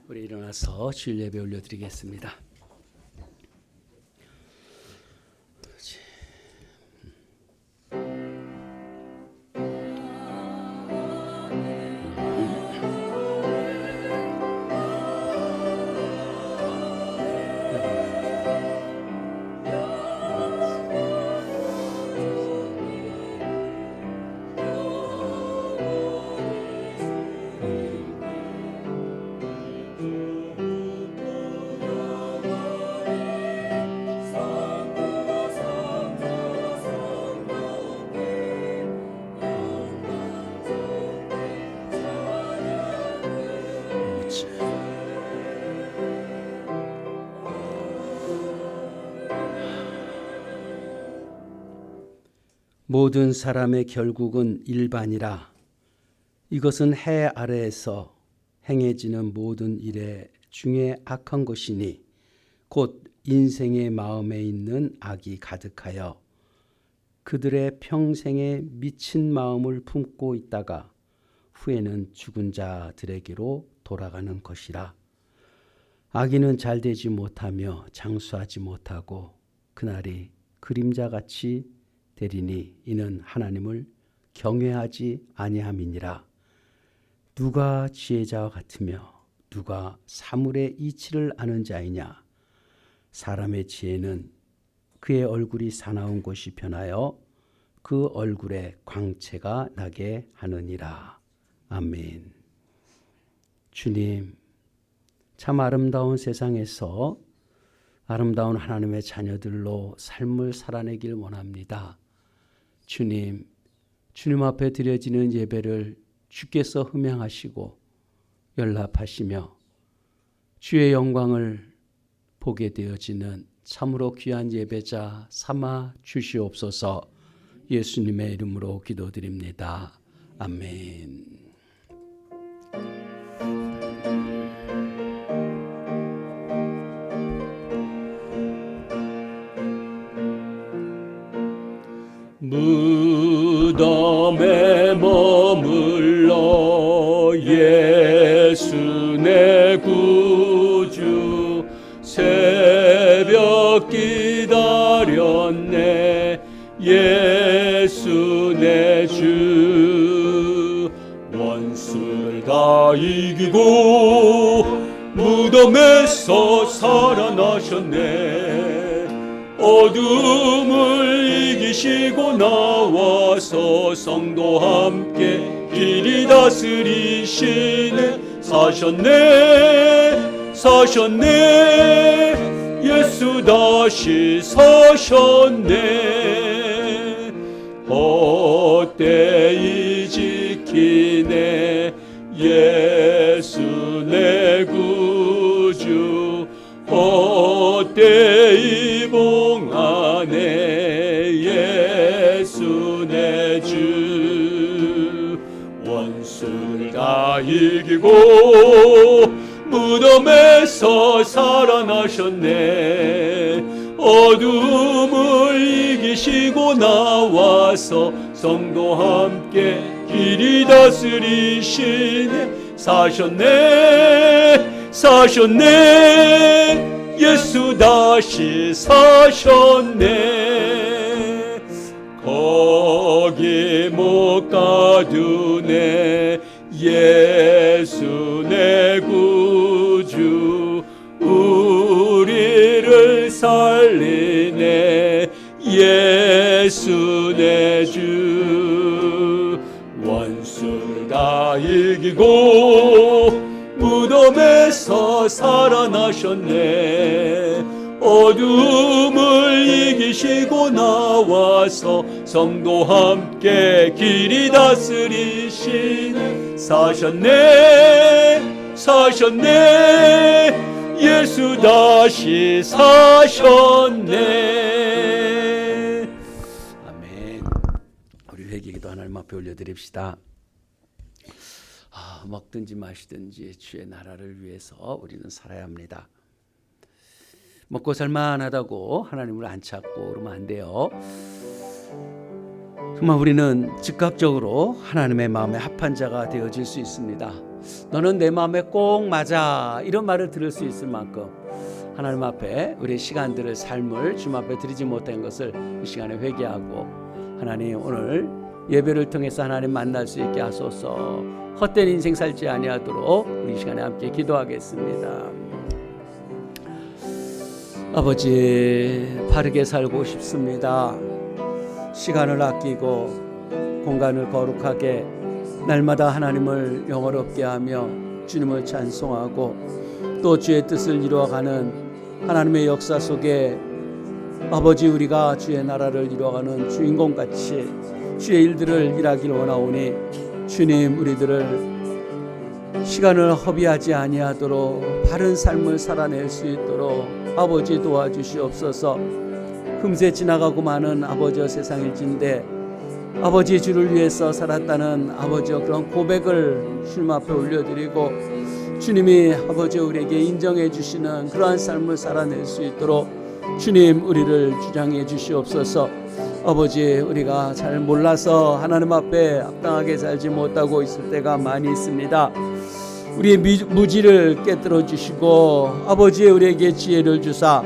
우리 일어나서 주일 예배 올려드리겠습니다. 모든 사람의 결국은 일반이라. 이것은 해 아래에서 행해지는 모든 일의 중에 악한 것이니 곧 인생의 마음에 있는 악이 가득하여 그들의 평생에 미친 마음을 품고 있다가 후에는 죽은 자들에게로 돌아가는 것이라. 악인은 잘되지 못하며 장수하지 못하고 그날이 그림자같이 되리니 이는 하나님을 경외하지 아니함이니라. 누가 지혜자와 같으며 누가 사물의 이치를 아는 자이냐. 사람의 지혜는 그의 얼굴이 사나운 곳이 변하여 그 얼굴에 광채가 나게 하느니라. 아멘. 주님, 참 아름다운 세상에서 아름다운 하나님의 자녀들로 삶을 살아내길 원합니다. 주님, 주님 앞에 드려지는 예배를 주께서 흠양하시고 연락하시며 주의 영광을 보게 되어지는 참으로 귀한 예배자 삼아 주시옵소서. 예수님의 이름으로 기도드립니다. 아멘. 무덤에 머물러 예수 내 구주 새벽 기다렸네. 예수 내 주 원수를 다 이기고 무덤에서 살아나셨네. 어둠을 이기시고 나와서 성도 함께 길이 다스리시네. 사셨네 예수 다시 사셨네. 헛되이 지키네 예수 내 구주. 헛되이 봉하네 예수 내 주. 원수를 다 이기고 무덤에서 살아나셨네. 어둠을 이기시고 나와서 성도 함께 길이 다스리시네. 사셨네 예수 다시 사셨네. 거기 못 가두네 예수 내 구주. 우리를 살리네 예수 내 주. 원수를 다 이기고 무덤에서 살아나셨네. 어둠을 이기시고 나와서 성도 함께 길이 다스리시네. 사셨네 예수 다시 사셨네. 아멘. 우리 회개기도 하나님 앞에 올려드립시다. 먹든지 마시든지 주의 나라를 위해서 우리는 살아야 합니다. 먹고 살만하다고 하나님을 안 찾고 그러면 안 돼요. 정말 우리는 즉각적으로 하나님의 마음에 합한 자가 되어질 수 있습니다. 너는 내 마음에 꼭 맞아, 이런 말을 들을 수 있을 만큼 하나님 앞에 우리의 시간들을, 삶을 주님 앞에 드리지 못한 것을 이 시간에 회개하고, 하나님 오늘 예배를 통해서 하나님 만날 수 있게 하소서. 헛된 인생 살지 아니하도록 우리 이 시간에 함께 기도하겠습니다. 아버지, 바르게 살고 싶습니다. 시간을 아끼고 공간을 거룩하게 날마다 하나님을 영화롭게 하며 주님을 찬송하고 또 주의 뜻을 이루어가는 하나님의 역사 속에 아버지, 우리가 주의 나라를 이루어가는 주인공같이 주의 일들을 일하길 원하오니 주님, 우리들을 시간을 허비하지 아니하도록 바른 삶을 살아낼 수 있도록 아버지 도와주시옵소서. 금세 지나가고 마는 아버지여 세상일진데 아버지, 주를 위해서 살았다는 아버지여 그런 고백을 주님 앞에 올려드리고 주님이 아버지 우리에게 인정해 주시는 그러한 삶을 살아낼 수 있도록 주님, 우리를 주장해 주시옵소서. 아버지, 우리가 잘 몰라서 하나님 앞에 합당하게 살지 못하고 있을 때가 많이 있습니다. 우리의 무지를 깨뜨려 주시고 아버지, 우리에게 지혜를 주사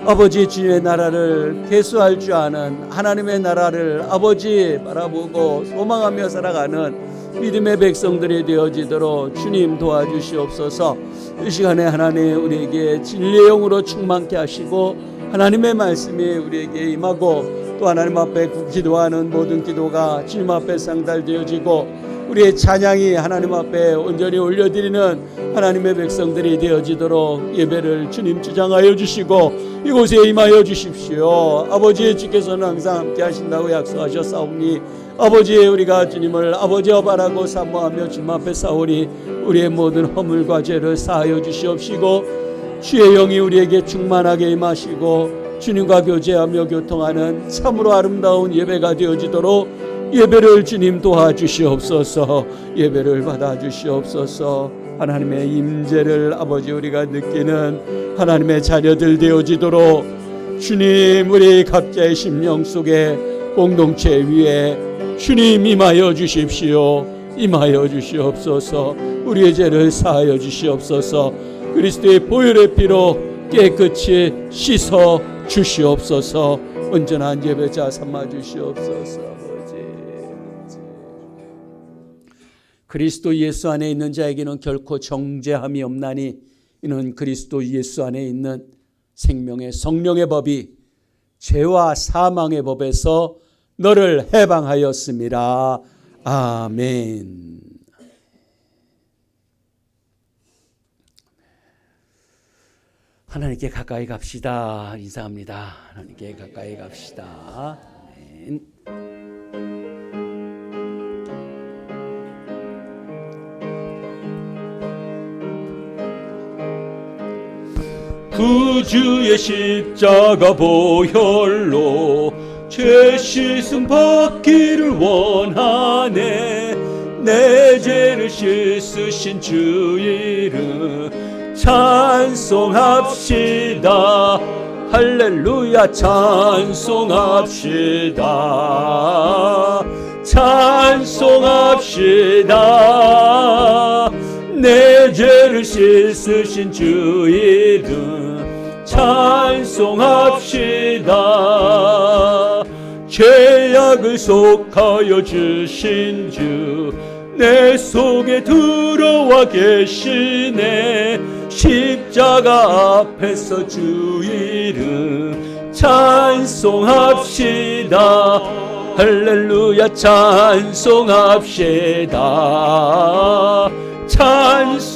아버지, 주님의 나라를 계수할 줄 아는, 하나님의 나라를 아버지 바라보고 소망하며 살아가는 믿음의 백성들이 되어지도록 주님 도와주시옵소서. 이 시간에 하나님 우리에게 진리의 영으로 충만케 하시고 하나님의 말씀이 우리에게 임하고 또 하나님 앞에 기도하는 모든 기도가 주님 앞에 상달되어지고 우리의 찬양이 하나님 앞에 온전히 올려드리는 하나님의 백성들이 되어지도록 예배를 주님 주장하여 주시고 이곳에 임하여 주십시오. 아버지, 주께서는 항상 함께 하신다고 약속하셨사오니 아버지, 우리가 주님을 아버지여 바라고 사모하며 주님 앞에 싸우니 우리의 모든 허물과 죄를 사하여 주시옵시고 주의 영이 우리에게 충만하게 임하시고 주님과 교제하며 교통하는 참으로 아름다운 예배가 되어지도록 예배를 주님 도와주시옵소서. 예배를 받아주시옵소서. 하나님의 임재를 아버지 우리가 느끼는 하나님의 자녀들 되어지도록 주님, 우리 각자의 심령 속에 공동체 위에 주님 임하여 주십시오. 임하여 주시옵소서. 우리의 죄를 사하여 주시옵소서. 그리스도의 보혈의 피로 깨끗이 씻어 주시옵소서. 온전한 예배자 삼아 주시옵소서. 그리스도 예수 안에 있는 자에게는 결코 정죄함이 없나니 이는 그리스도 예수 안에 있는 생명의 성령의 법이 죄와 사망의 법에서 너를 해방하였습니다. 아멘. 하나님께 가까이 갑시다. 인사합니다. 하나님께 가까이 갑시다. 아멘. 구주의 십자가 보혈로 죄 씻음 받기를 원하네. 내 죄를 씻으신 주 이름 찬송합시다. 할렐루야 찬송합시다. 찬송합시다. 내 죄를 씻으신 주 이름 찬송합시다. 죄악을 속하여 주신 주 내 속에 들어와 계시네. 십자가 앞에서 주 이름 찬송합시다. 할렐루야 찬송합시다. 찬송합시다.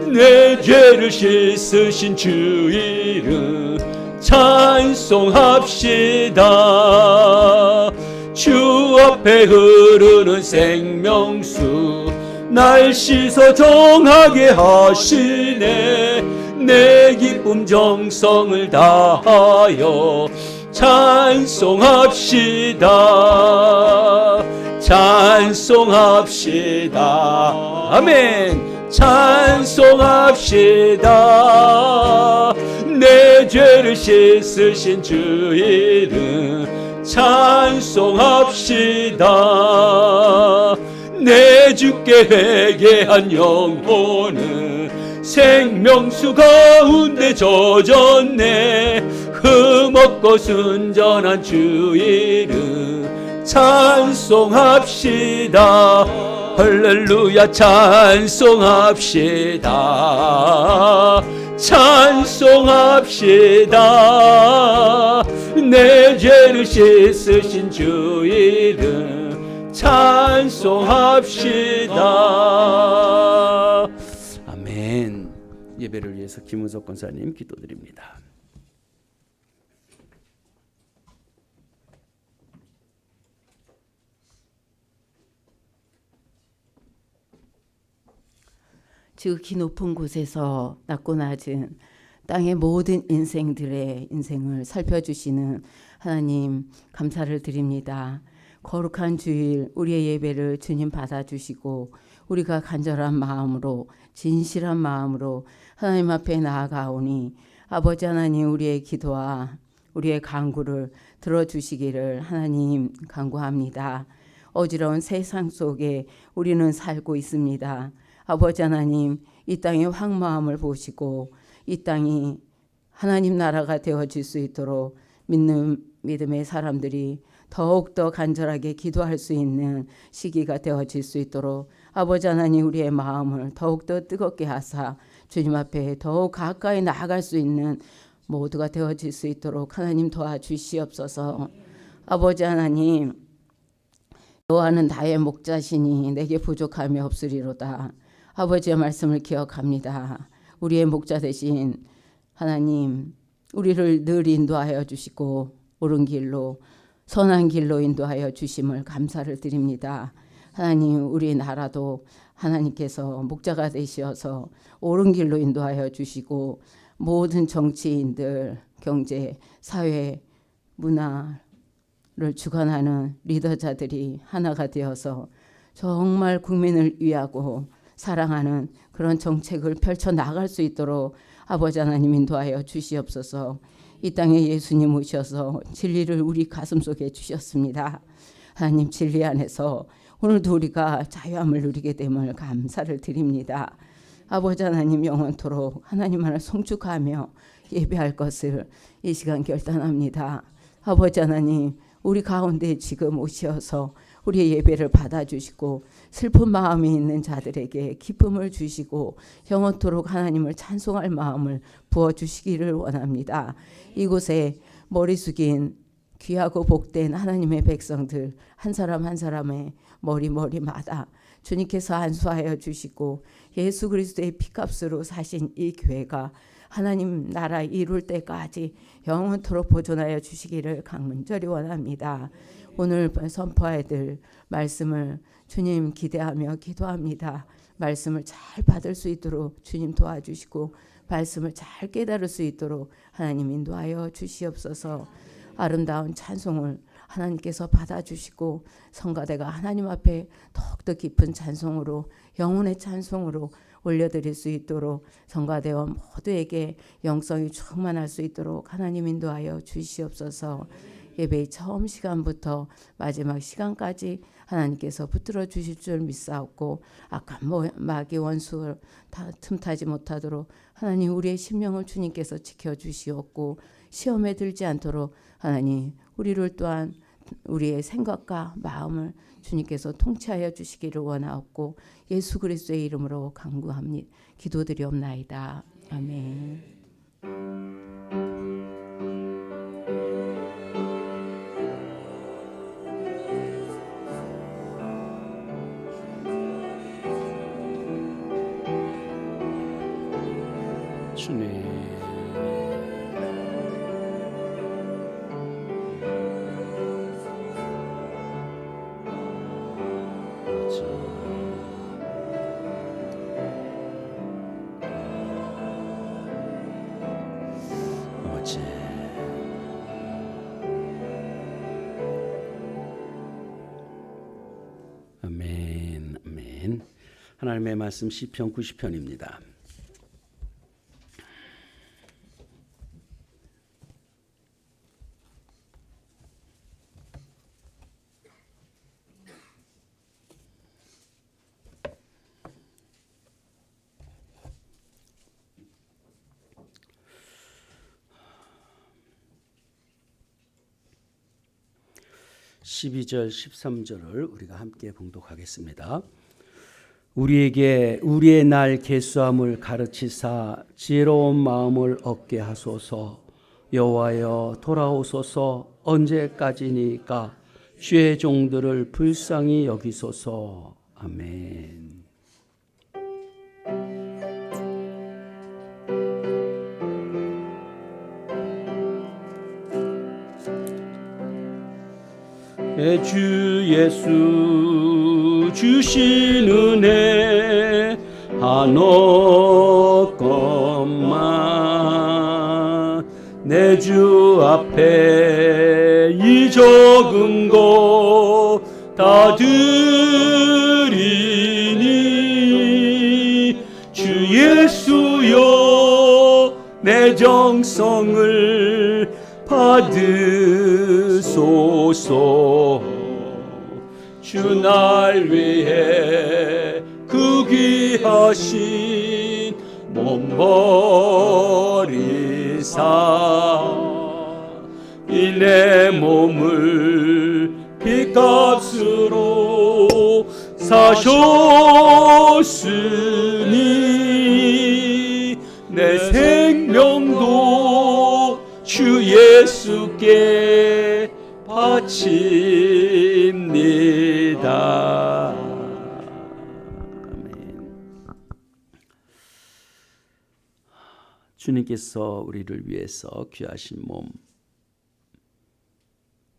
내 죄를 씻으신 주 이름 찬송합시다. 주 앞에 흐르는 생명수 날 씻어 정하게 하시네. 내 기쁨 정성을 다하여 찬송합시다. 찬송합시다. 아멘. 찬송합시다. 내 죄를 씻으신 주 이름 찬송합시다. 내 주께 회개한 영혼은 생명수 가운데 젖었네. 흠없고 순전한 주 이름 찬송합시다. 할렐루야 찬송합시다. 찬송합시다. 내 죄를 씻으신 주 이름 찬송합시다. 아멘. 예배를 위해서 김은석 권사님 기도드립니다. 지극히 높은 곳에서 낮고 낮은 땅의 모든 인생들의 인생을 살펴주시는 하나님 감사를 드립니다. 거룩한 주일 우리의 예배를 주님 받아주시고 우리가 간절한 마음으로 진실한 마음으로 하나님 앞에 나아가오니 아버지 하나님 우리의 기도와 우리의 간구를 들어주시기를 하나님 간구합니다. 어지러운 세상 속에 우리는 살고 있습니다. 아버지 하나님 이 땅의 황무함을 보시고 이 땅이 하나님 나라가 되어질 수 있도록 믿는 믿음의 사람들이 더욱더 간절하게 기도할 수 있는 시기가 되어질 수 있도록 아버지 하나님 우리의 마음을 더욱더 뜨겁게 하사 주님 앞에 더욱 가까이 나아갈 수 있는 모두가 되어질 수 있도록 하나님 도와주시옵소서. 아버지 하나님 여호와는 나의 목자시니 내게 부족함이 없으리로다. 아버지의 말씀을 기억합니다. 우리의 목자 되신 하나님 우리를 늘 인도하여 주시고 옳은 길로 선한 길로 인도하여 주심을 감사를 드립니다. 하나님 우리 나라도 하나님께서 목자가 되시어서 옳은 길로 인도하여 주시고 모든 정치인들 경제 사회 문화를 주관하는 리더자들이 하나가 되어서 정말 국민을 위하고 사랑하는 그런 정책을 펼쳐 나갈 수 있도록 아버지 하나님 인도하여 주시옵소서. 이 땅에 예수님 오셔서 진리를 우리 가슴속에 주셨습니다. 하나님 진리 안에서 오늘도 우리가 자유함을 누리게 됨을 감사를 드립니다. 아버지 하나님 영원토록 하나님만을 송축하며 예배할 것을 이 시간 결단합니다. 아버지 하나님 우리 가운데 지금 오셔서 우리의 예배를 받아주시고 슬픈 마음이 있는 자들에게 기쁨을 주시고 영원토록 하나님을 찬송할 마음을 부어주시기를 원합니다. 이곳에 머리 숙인 귀하고 복된 하나님의 백성들 한 사람 한 사람의 머리마다 주님께서 안수하여 주시고 예수 그리스도의 피값으로 사신 이 교회가 하나님 나라 이룰 때까지 영원토록 보존하여 주시기를 간절히 원합니다. 오늘 선포해야 될 말씀을 주님 기대하며 기도합니다. 말씀을 잘 받을 수 있도록 주님 도와주시고 말씀을 잘 깨달을 수 있도록 하나님 인도하여 주시옵소서. 아름다운 찬송을 하나님께서 받아주시고 성가대가 하나님 앞에 더욱더 깊은 찬송으로 영혼의 찬송으로 올려드릴 수 있도록 성가대와 모두에게 영성이 충만할 수 있도록 하나님 인도하여 주시옵소서. 예배의 처음 시간부터 마지막 시간까지 하나님께서 붙들어 주실 줄 믿사옵고 악한 마귀 원수를 다 틈타지 못하도록 하나님 우리의 심령을 주님께서 지켜주시옵고 시험에 들지 않도록 하나님 우리를 또한 우리의 생각과 마음을 주님께서 통치하여 주시기를 원하옵고 예수 그리스도의 이름으로 간구합니다. 기도드리옵나이다. 아멘. 주님 아버지 아멘 아멘. 하나님의 말씀 시편 90편입니다. 12절 13절을 우리가 함께 봉독하겠습니다. 우리에게 우리의 날 계수함을 가르치사 지혜로운 마음을 얻게 하소서. 여호와여 돌아오소서. 언제까지니까 주의 종들을 불쌍히 여기소서. 아멘. 주 예수 주신 은혜 한없건만 내 주 앞에 이 적은 것 다 드리니 주 예수여 내 정성을 받으소서. 주 날 위해 그 귀하신 몸 버리사 이 내 몸을 피값으로 사셨으니 내 생명도 주 예수께 바칩니다. 아멘. 주님께서 우리를 위해서 귀하신 몸,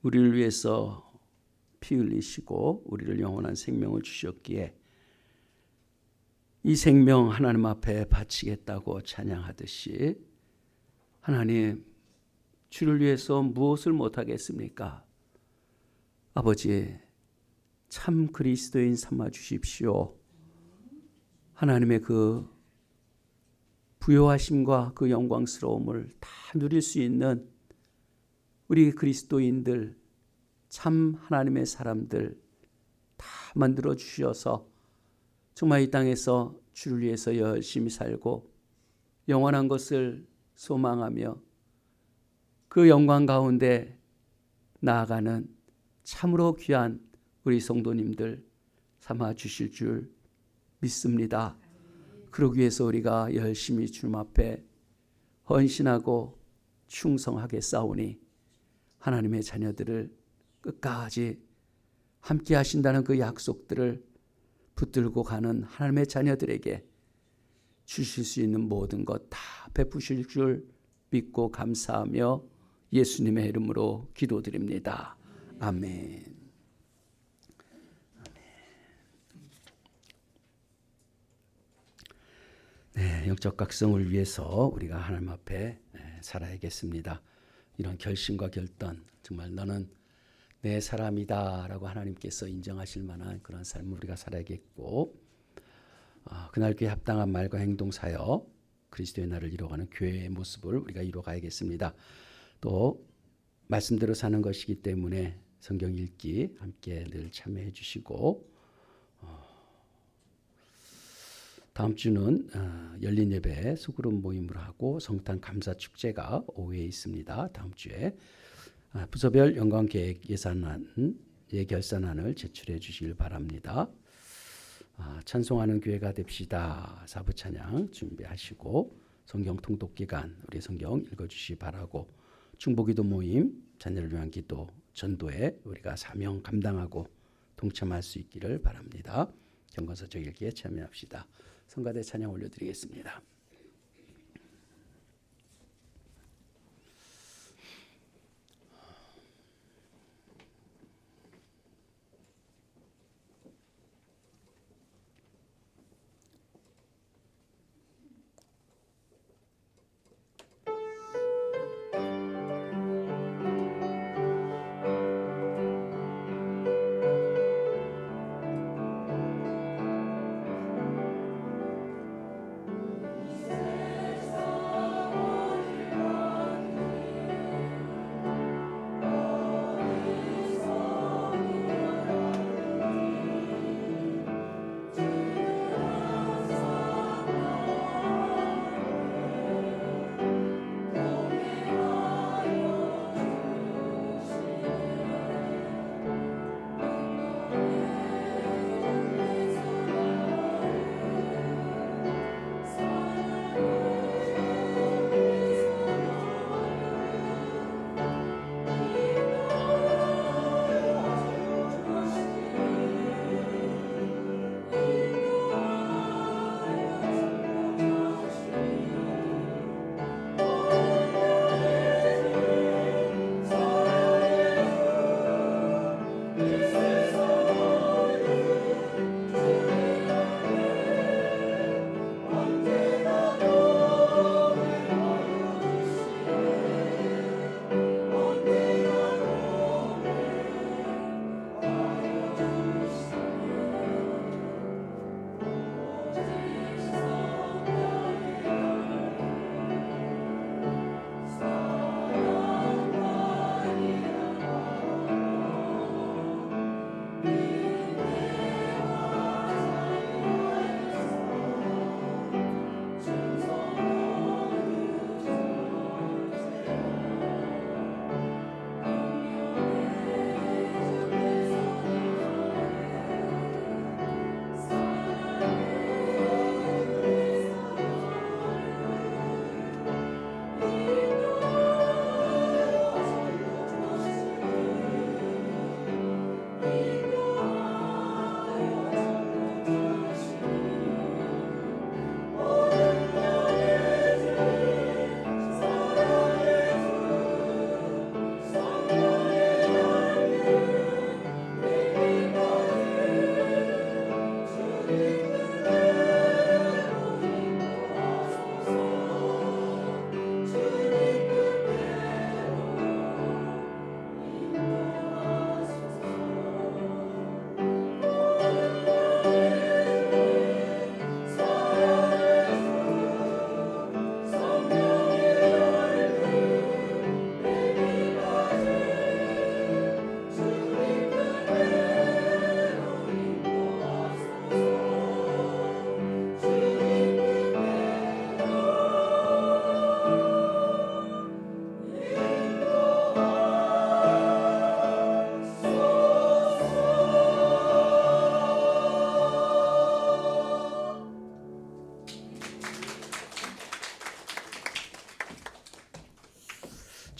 우리를 위해서 피 흘리시고 우리를 영원한 생명을 주셨기에 이 생명 하나님 앞에 바치겠다고 찬양하듯이 하나님, 주를 위해서 무엇을 못하겠습니까? 아버지, 참 그리스도인 삼아 주십시오. 하나님의 그 부요하심과 그 영광스러움을 다 누릴 수 있는 우리 그리스도인들, 참 하나님의 사람들 다 만들어 주셔서 정말 이 땅에서 주를 위해서 열심히 살고 영원한 것을 소망하며 그 영광 가운데 나아가는 참으로 귀한 우리 성도님들 삼아 주실 줄 믿습니다. 그러기 위해서 우리가 열심히 주님 앞에 헌신하고 충성하게 싸우니 하나님의 자녀들을 끝까지 함께 하신다는 그 약속들을 붙들고 가는 하나님의 자녀들에게 주실 수 있는 모든 것 다 베푸실 줄 믿고 감사하며 예수님의 이름으로 기도드립니다. 아멘. 네, 영적 각성을 위해서 우리가 하나님 앞에 살아야겠습니다. 이런 결심과 결단, 정말 너는 내 사람이다 라고 하나님께서 인정하실 만한 그런 삶을 우리가 살아야겠고, 그날 그에 합당한 말과 행동 사역, 그리스도의 날을 이루어가는 교회의 모습을 우리가 이루어가야겠습니다. 또 말씀대로 사는 것이기 때문에 성경 읽기 함께 늘 참여해 주시고, 다음 주는 열린 예배 소그룹 모임을 하고 성탄 감사 축제가 오후에 있습니다. 다음 주에 부서별 영광 계획 예산안 예결산안을 제출해 주시길 바랍니다. 찬송하는 교회가 됩시다. 사부 찬양 준비하시고 성경 통독 기간 우리 성경 읽어주시기 바라고, 중보기도 모임 자녀를 위한 기도 전도에 우리가 사명 감당하고 동참할 수 있기를 바랍니다. 경건서적 읽기에 참여합시다. 성가대 찬양 올려드리겠습니다.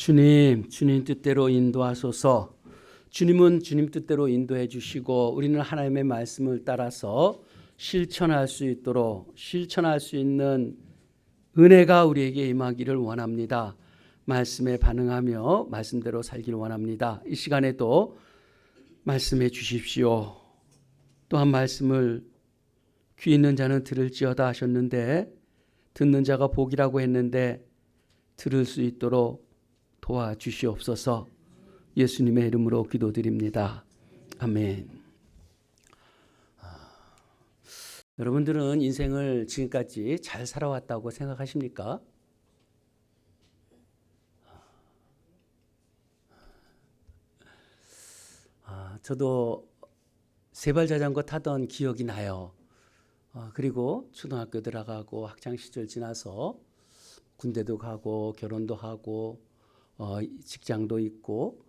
주님 뜻대로 인도하소서. 주님은 주님 뜻대로 인도해 주시고 우리는 하나님의 말씀을 따라서 실천할 수 있도록 실천할 수 있는 은혜가 우리에게 임하기를 원합니다. 말씀에 반응하며 말씀대로 살기를 원합니다. 이 시간에도 말씀해 주십시오. 또한 말씀을 귀 있는 자는 들을지어다 하셨는데 듣는 자가 복이라고 했는데 들을 수 있도록 도와주시옵소서. 예수님의 이름으로 기도드립니다. 아멘. 여러분들은 인생을 지금까지 잘 살아왔다고 생각하십니까? 저도 세발 자전거 타던 기억이 나요. 그리고 초등학교 들어가고 학창 시절 지나서 군대도 가고 결혼도 하고 직장도 있고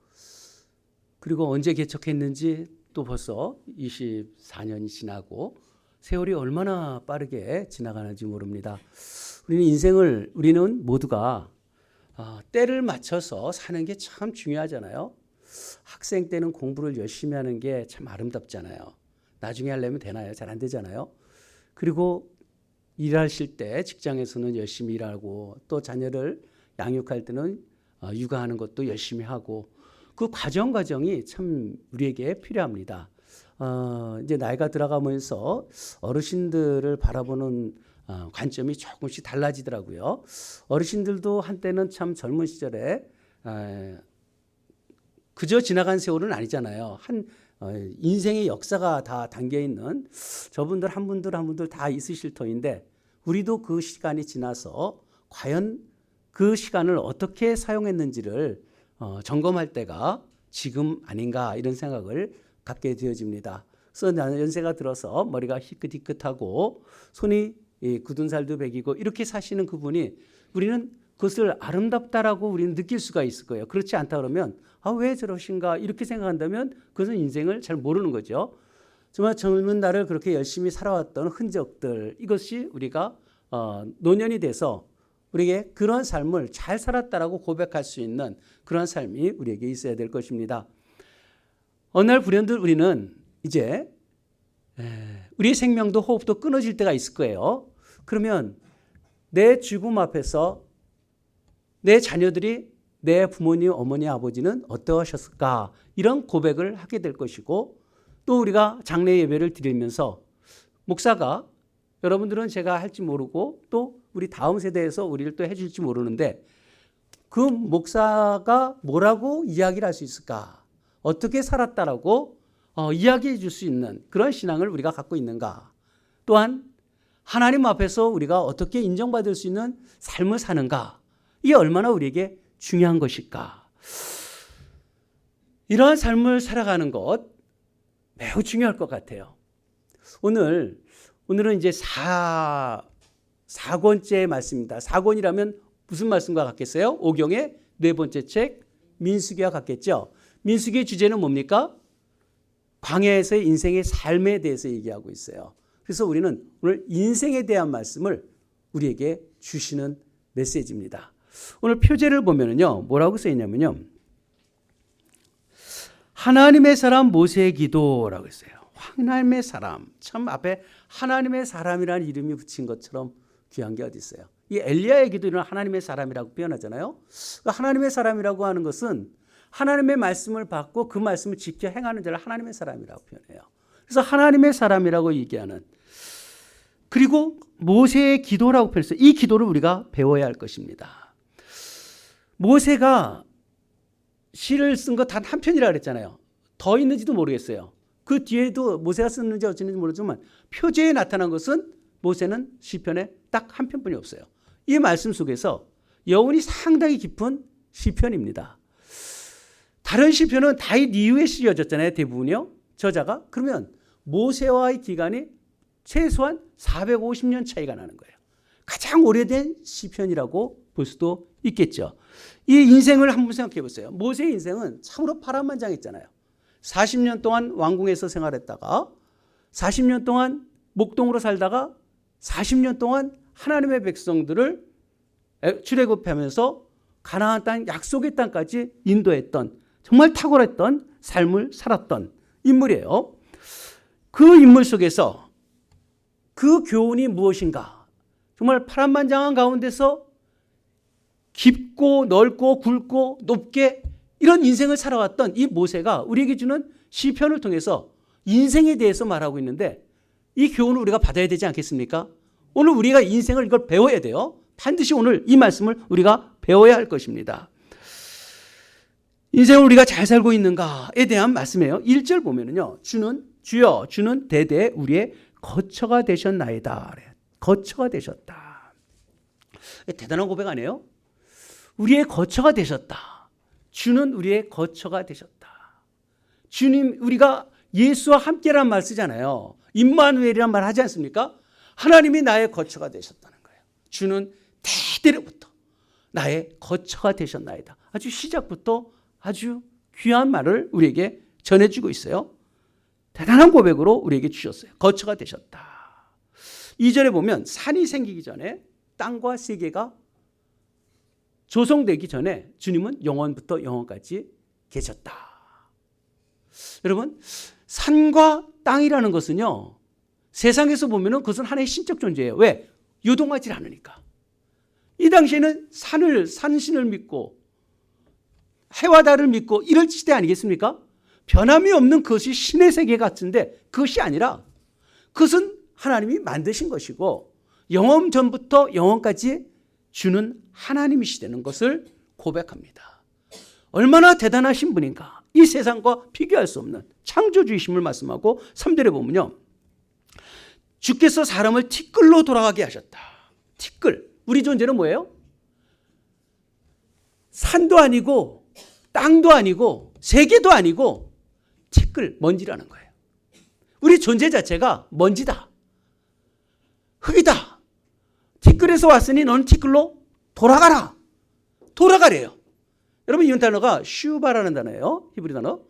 그리고 언제 개척했는지 또 벌써 24년이 지나고 세월이 얼마나 빠르게 지나가는지 모릅니다. 우리는 모두가 때를 맞춰서 사는 게 참 중요하잖아요. 학생 때는 공부를 열심히 하는 게 참 아름답잖아요. 나중에 하려면 되나요? 잘 안 되잖아요. 그리고 일하실 때 직장에서는 열심히 일하고 또 자녀를 양육할 때는 육아하는 것도 열심히 하고 그 과정이 참 우리에게 필요합니다. 이제 나이가 들어가면서 어르신들을 바라보는 관점이 조금씩 달라지더라고요. 어르신들도 한때는 참 젊은 시절에 그저 지나간 세월은 아니잖아요. 인생의 역사가 다 담겨 있는 저분들 한 분들 다 있으실 터인데 우리도 그 시간이 지나서 과연 그 시간을 어떻게 사용했는지를 점검할 때가 지금 아닌가 이런 생각을 갖게 되어집니다. 그래서 연세가 들어서 머리가 희끗희끗하고 손이 굳은 살도 배기고 이렇게 사시는 그분이 우리는 그것을 아름답다라고 우리는 느낄 수가 있을 거예요. 그렇지 않다 그러면 왜 저러신가 이렇게 생각한다면 그것은 인생을 잘 모르는 거죠. 정말 젊은 날을 그렇게 열심히 살아왔던 흔적들 이것이 우리가 노년이 돼서 우리에게 그런 삶을 잘 살았다라고 고백할 수 있는 그런 삶이 우리에게 있어야 될 것입니다. 어느 날 불현듯 우리는 이제 우리의 생명도 호흡도 끊어질 때가 있을 거예요. 그러면 내 죽음 앞에서 내 자녀들이 내 부모님, 어머니, 아버지는 어떠하셨을까 이런 고백을 하게 될 것이고 또 우리가 장례 예배를 드리면서 목사가 여러분들은 제가 할지 모르고 또 우리 다음 세대에서 우리를 또 해줄지 모르는데 그 목사가 뭐라고 이야기를 할 수 있을까? 어떻게 살았다라고 이야기해 줄 수 있는 그런 신앙을 우리가 갖고 있는가? 또한 하나님 앞에서 우리가 어떻게 인정받을 수 있는 삶을 사는가? 이게 얼마나 우리에게 중요한 것일까? 이러한 삶을 살아가는 것 매우 중요할 것 같아요. 오늘은 이제 4권째 말씀입니다. 4권이라면 무슨 말씀과 같겠어요? 오경의 네 번째 책 민수기와 같겠죠. 민수기의 주제는 뭡니까? 광야에서의 인생의 삶에 대해서 얘기하고 있어요. 그래서 우리는 오늘 인생에 대한 말씀을 우리에게 주시는 메시지입니다. 오늘 표제를 보면은요, 뭐라고 써 있냐면요, 하나님의 사람 모세의 기도라고 했어요. 하나님의 사람, 참 앞에 하나님의 사람이라는 이름이 붙인 것처럼 귀한 게 어디 있어요? 이 엘리야의 기도는 하나님의 사람이라고 표현하잖아요. 하나님의 사람이라고 하는 것은 하나님의 말씀을 받고 그 말씀을 지켜 행하는 자를 하나님의 사람이라고 표현해요. 그래서 하나님의 사람이라고 얘기하는, 그리고 모세의 기도라고 표현해서 이 기도를 우리가 배워야 할 것입니다. 모세가 시를 쓴 거 단 한 편이라 그랬잖아요. 더 있는지도 모르겠어요. 그 뒤에도 모세가 썼는지 어찌는지 모르지만 표제에 나타난 것은 모세는 시편에 딱 한 편뿐이 없어요. 이 말씀 속에서 여운이 상당히 깊은 시편입니다. 다른 시편은 다윗 이후에 쓰여졌잖아요. 대부분이요. 저자가. 그러면 모세와의 기간이 최소한 450년 차이가 나는 거예요. 가장 오래된 시편이라고 볼 수도 있겠죠. 이 인생을 한번 생각해 보세요. 모세의 인생은 참으로 파란만장했잖아요. 40년 동안 왕궁에서 생활했다가 40년 동안 목동으로 살다가 40년 동안 하나님의 백성들을 출애굽하면서 가나안 땅, 약속의 땅까지 인도했던 정말 탁월했던 삶을 살았던 인물이에요. 그 인물 속에서 그 교훈이 무엇인가? 정말 파란만장한 가운데서 깊고 넓고 굵고 높게 이런 인생을 살아왔던 이 모세가 우리에게 주는 시편을 통해서 인생에 대해서 말하고 있는데 이 교훈을 우리가 받아야 되지 않겠습니까? 오늘 우리가 인생을 이걸 배워야 돼요. 반드시 오늘 이 말씀을 우리가 배워야 할 것입니다. 인생을 우리가 잘 살고 있는가에 대한 말씀이에요. 1절 보면은요. 주여 주는 대대 우리의 거처가 되셨나이다. 거처가 되셨다. 대단한 고백 아니에요? 우리의 거처가 되셨다. 주는 우리의 거처가 되셨다. 주님, 우리가 예수와 함께란 말 쓰잖아요. 임마누엘이란 말 하지 않습니까? 하나님이 나의 거처가 되셨다는 거예요. 주는 대대로부터 나의 거처가 되셨나이다. 아주 시작부터 아주 귀한 말을 우리에게 전해주고 있어요. 대단한 고백으로 우리에게 주셨어요. 거처가 되셨다. 2절에 보면 산이 생기기 전에 땅과 세계가 조성되기 전에 주님은 영원부터 영원까지 계셨다. 여러분, 산과 땅이라는 것은요, 세상에서 보면은 그것은 하나의 신적 존재예요. 왜? 요동하지 않으니까. 이 당시에는 산신을 믿고 해와 달을 믿고 이럴 시대 아니겠습니까? 변함이 없는 그것이 신의 세계 같은데 그것이 아니라 그것은 하나님이 만드신 것이고 영원 전부터 영원까지 주는 하나님이시다는 것을 고백합니다. 얼마나 대단하신 분인가. 이 세상과 비교할 수 없는 창조주이심을 말씀하고 3절에 보면요. 주께서 사람을 티끌로 돌아가게 하셨다. 티끌. 우리 존재는 뭐예요? 산도 아니고 땅도 아니고 세계도 아니고 티끌, 먼지라는 거예요. 우리 존재 자체가 먼지다. 흙이다. 티끌에서 왔으니 너는 티끌로 돌아가라. 돌아가래요. 여러분, 이 단어가 슈바라는 단어예요. 히브리 단어.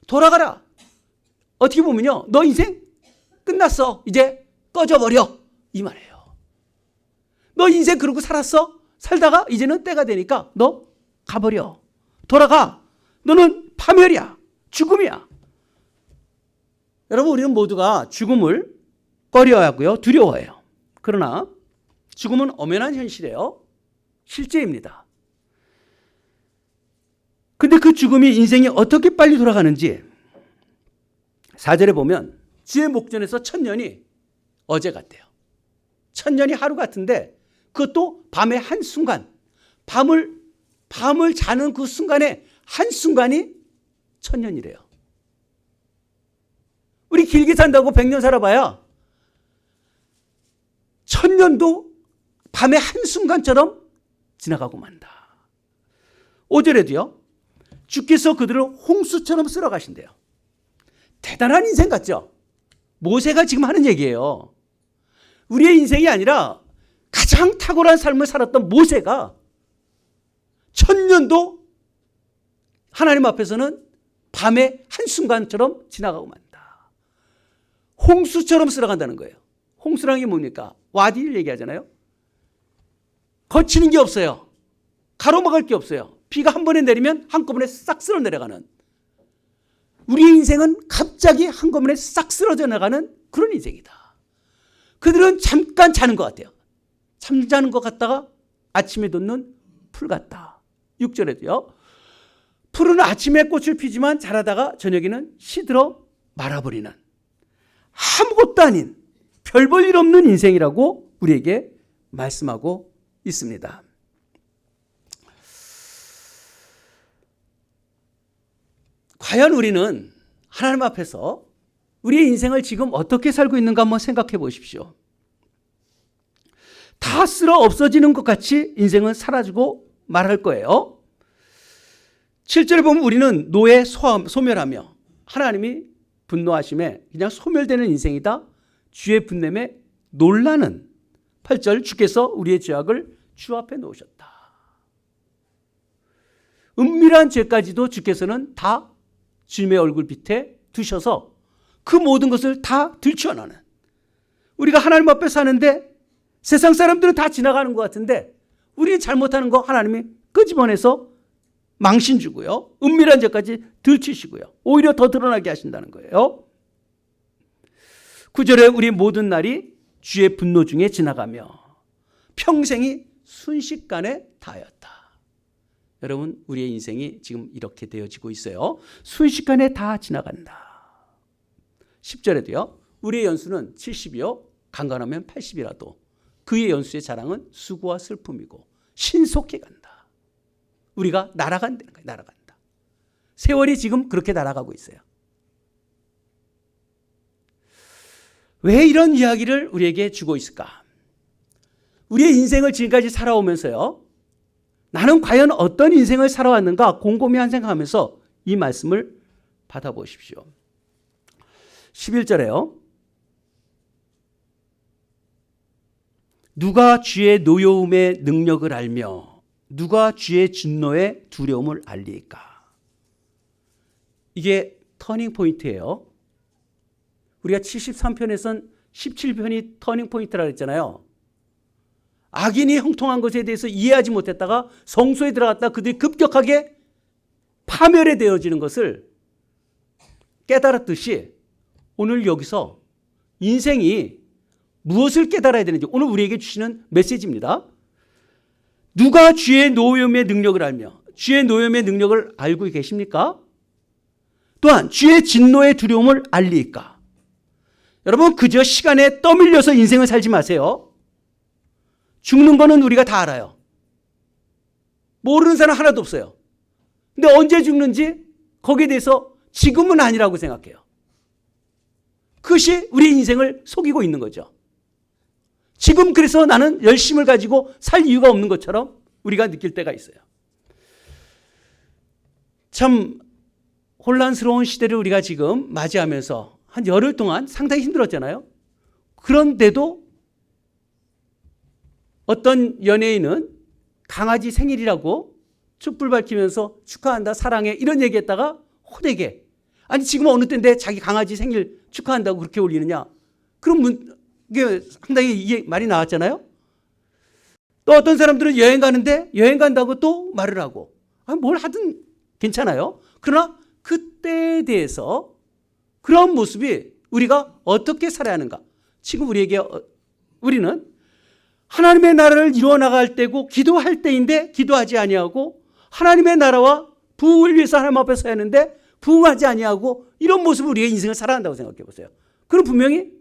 돌아가라. 어떻게 보면요. 너 인생 끝났어. 이제 꺼져버려. 이 말이에요. 너 인생 그러고 살았어? 살다가 이제는 때가 되니까 너 가버려. 돌아가. 너는 파멸이야. 죽음이야. 여러분, 우리는 모두가 죽음을 꺼려하고요. 두려워해요. 그러나 죽음은 엄연한 현실이에요. 실제입니다. 근데 그 죽음이 인생이 어떻게 빨리 돌아가는지 4절에 보면 주의 목전에서 1000년이 어제 같대요. 1000년이 하루 같은데 그것도 밤의 한순간, 밤을 자는 그 순간에 한순간이 1000년이래요. 우리 길게 산다고 100년 살아봐야 1000년도 밤의 한순간처럼 지나가고 만다. 5절에도요. 주께서 그들을 홍수처럼 쓸어 가신대요. 대단한 인생 같죠? 모세가 지금 하는 얘기예요. 우리의 인생이 아니라 가장 탁월한 삶을 살았던 모세가 1000년도 하나님 앞에서는 밤의 한순간처럼 지나가고 만다. 홍수처럼 쓸어간다는 거예요. 홍수라는 게 뭡니까? 와디를 얘기하잖아요. 거치는 게 없어요. 가로막을 게 없어요. 비가 한 번에 내리면 한꺼번에 싹 쓸어 내려가는, 우리의 인생은 갑자기 한꺼번에 싹 쓰러져 나가는 그런 인생이다. 그들은 잠깐 자는 것 같아요. 잠자는 것 같다가 아침에 돋는 풀 같다. 6절에도요. 풀은 아침에 꽃을 피지만 자라다가 저녁에는 시들어 말아버리는, 아무것도 아닌 별 볼 일 없는 인생이라고 우리에게 말씀하고 있습니다. 과연 우리는 하나님 앞에서 우리의 인생을 지금 어떻게 살고 있는가 한번 생각해 보십시오. 다 쓸어 없어지는 것 같이 인생은 사라지고 말할 거예요. 7절에 보면 우리는 노에 소멸하며 하나님이 분노하심에 그냥 소멸되는 인생이다. 주의 분냄에 놀라는. 8절 주께서 우리의 죄악을 주 앞에 놓으셨다. 은밀한 죄까지도 주께서는 다 주님의 얼굴 빛에 두셔서 그 모든 것을 다 들추어나는, 우리가 하나님 앞에 사는데 세상 사람들은 다 지나가는 것 같은데 우리는 잘못하는 거 하나님이 끄집어내서 망신 주고요. 은밀한 죄까지 들추시고요. 오히려 더 드러나게 하신다는 거예요. 9절에 우리 모든 날이 주의 분노 중에 지나가며 평생이 순식간에 다하였다. 여러분, 우리의 인생이 지금 이렇게 되어지고 있어요. 순식간에 다 지나간다. 10절에도요. 우리의 연수는 70이요. 강건하면 80이라도 그의 연수의 자랑은 수고와 슬픔이고 신속히 간다. 우리가 날아간다는 거예요. 날아간다. 세월이 지금 그렇게 날아가고 있어요. 왜 이런 이야기를 우리에게 주고 있을까? 우리의 인생을 지금까지 살아오면서요. 나는 과연 어떤 인생을 살아왔는가 곰곰이 한 생각하면서 이 말씀을 받아보십시오. 11절에요. 누가 주의 노여움의 능력을 알며 누가 주의 진노의 두려움을 알리까? 이게 터닝 포인트예요. 우리가 73편에선 17편이 터닝 포인트라고 했잖아요. 악인이 형통한 것에 대해서 이해하지 못했다가 성소에 들어갔다 그들이 급격하게 파멸에 되어지는 것을 깨달았듯이 오늘 여기서 인생이 무엇을 깨달아야 되는지 오늘 우리에게 주시는 메시지입니다. 누가 주의 노염의 능력을 알며 주의 노염의 능력을 알고 계십니까? 또한 주의 진노의 두려움을 알리까? 여러분, 그저 시간에 떠밀려서 인생을 살지 마세요. 죽는 거는 우리가 다 알아요. 모르는 사람 하나도 없어요. 근데 언제 죽는지 거기에 대해서 지금은 아니라고 생각해요. 그것이 우리 인생을 속이고 있는 거죠. 지금 그래서 나는 열심을 가지고 살 이유가 없는 것처럼 우리가 느낄 때가 있어요. 참 혼란스러운 시대를 우리가 지금 맞이하면서 한 열흘 동안 상당히 힘들었잖아요. 그런데도 어떤 연예인은 강아지 생일이라고 촛불 밝히면서 축하한다, 사랑해 이런 얘기했다가 호되게 아니 지금 어느 때인데 자기 강아지 생일 축하한다고 그렇게 올리느냐. 그럼 이게 상당히 이게 말이 나왔잖아요. 또 어떤 사람들은 여행 가는데 여행 간다고 또 말을 하고 뭘 하든 괜찮아요. 그러나 그때에 대해서 그런 모습이 우리가 어떻게 살아야 하는가. 지금 우리는 하나님의 나라를 이루어 나갈 때고 기도할 때인데 기도하지 아니하고 하나님의 나라와 부흥을 위해서 하나님 앞에 서야 하는데 부흥하지 아니하고 이런 모습으로 우리가 인생을 살아간다고 생각해 보세요. 그럼 분명히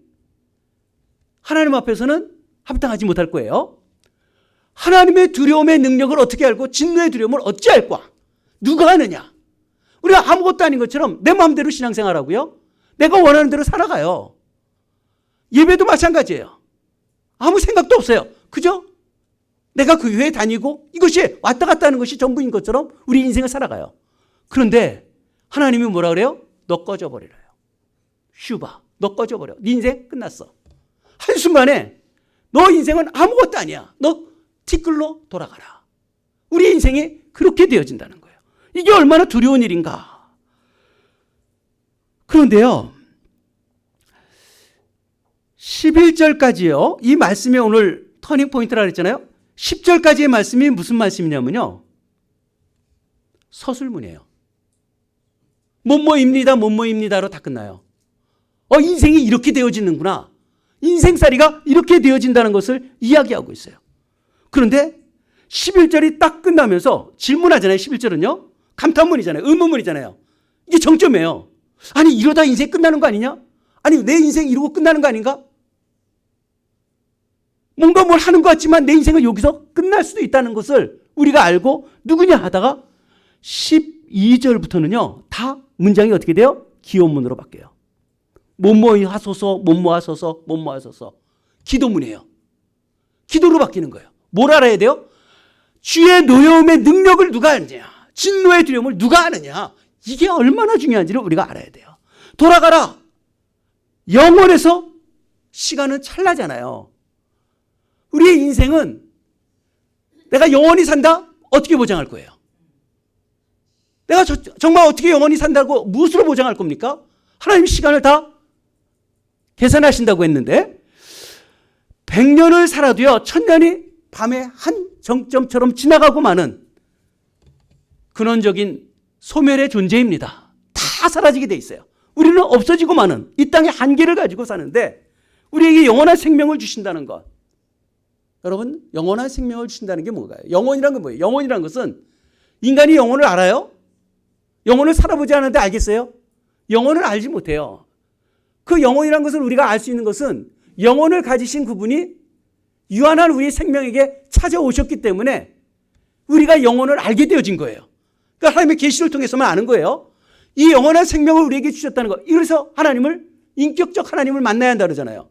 하나님 앞에서는 합당하지 못할 거예요. 하나님의 두려움의 능력을 어떻게 알고 진노의 두려움을 어찌 알까? 누가 하느냐? 우리가 아무것도 아닌 것처럼 내 마음대로 신앙생활하고요. 내가 원하는 대로 살아가요. 예배도 마찬가지예요. 아무 생각도 없어요. 그죠? 내가 그 교회에 다니고 이것이 왔다 갔다 하는 것이 전부인 것처럼 우리 인생을 살아가요. 그런데 하나님이 뭐라 그래요? 너 꺼져버리래요. 슈바, 너 꺼져버려. 네 인생 끝났어. 한순간에 너 인생은 아무것도 아니야. 너 티끌로 돌아가라. 우리 인생이 그렇게 되어진다는 거예요. 이게 얼마나 두려운 일인가. 그런데요. 11절까지요. 이 말씀이 오늘 터닝 포인트라고 했잖아요. 10절까지의 말씀이 무슨 말씀이냐면요. 서술문이에요. 뭐뭐입니다로 다 끝나요. 인생이 이렇게 되어지는구나. 인생살이가 이렇게 되어진다는 것을 이야기하고 있어요. 그런데 11절이 딱 끝나면서 질문하잖아요. 11절은요. 감탄문이잖아요. 의문문이잖아요. 이게 정점이에요. 아니 이러다 인생 끝나는 거 아니냐? 아니 내 인생 이러고 끝나는 거 아닌가? 뭔가 뭘 하는 것 같지만 내 인생은 여기서 끝날 수도 있다는 것을 우리가 알고 누구냐 하다가 12절부터는요. 다 문장이 어떻게 돼요? 기원문으로 바뀌어요. 뭐뭐 하소서, 뭐뭐 하소서, 뭐뭐 하소서. 기도문이에요. 기도로 바뀌는 거예요. 뭘 알아야 돼요? 주의 노여움의 능력을 누가 아느냐? 진노의 두려움을 누가 아느냐? 이게 얼마나 중요한지를 우리가 알아야 돼요. 돌아가라. 영원에서 시간은 찰나잖아요. 우리의 인생은 내가 영원히 산다? 어떻게 보장할 거예요? 내가 정말 어떻게 영원히 산다고 무엇으로 보장할 겁니까? 하나님 시간을 다 계산하신다고 했는데 100년을 살아도요 1000년이 밤에 한 정점처럼 지나가고 마는 근원적인 소멸의 존재입니다. 다 사라지게 돼 있어요. 우리는 없어지고 마는 이 땅의 한계를 가지고 사는데 우리에게 영원한 생명을 주신다는 것. 여러분, 영원한 생명을 주신다는 게 뭔가요? 영원이란 건 뭐예요? 영원이란 것은 인간이 영혼을 알아요? 영혼을 살아보지 않았는데 알겠어요? 영혼을 알지 못해요. 그 영혼이란 것을 우리가 알 수 있는 것은 영혼을 가지신 그분이 유한한 우리 생명에게 찾아오셨기 때문에 우리가 영혼을 알게 되어진 거예요. 그러니까 하나님의 계시를 통해서만 아는 거예요. 이 영원한 생명을 우리에게 주셨다는 거. 그래서 하나님을, 인격적 하나님을 만나야 한다 그러잖아요.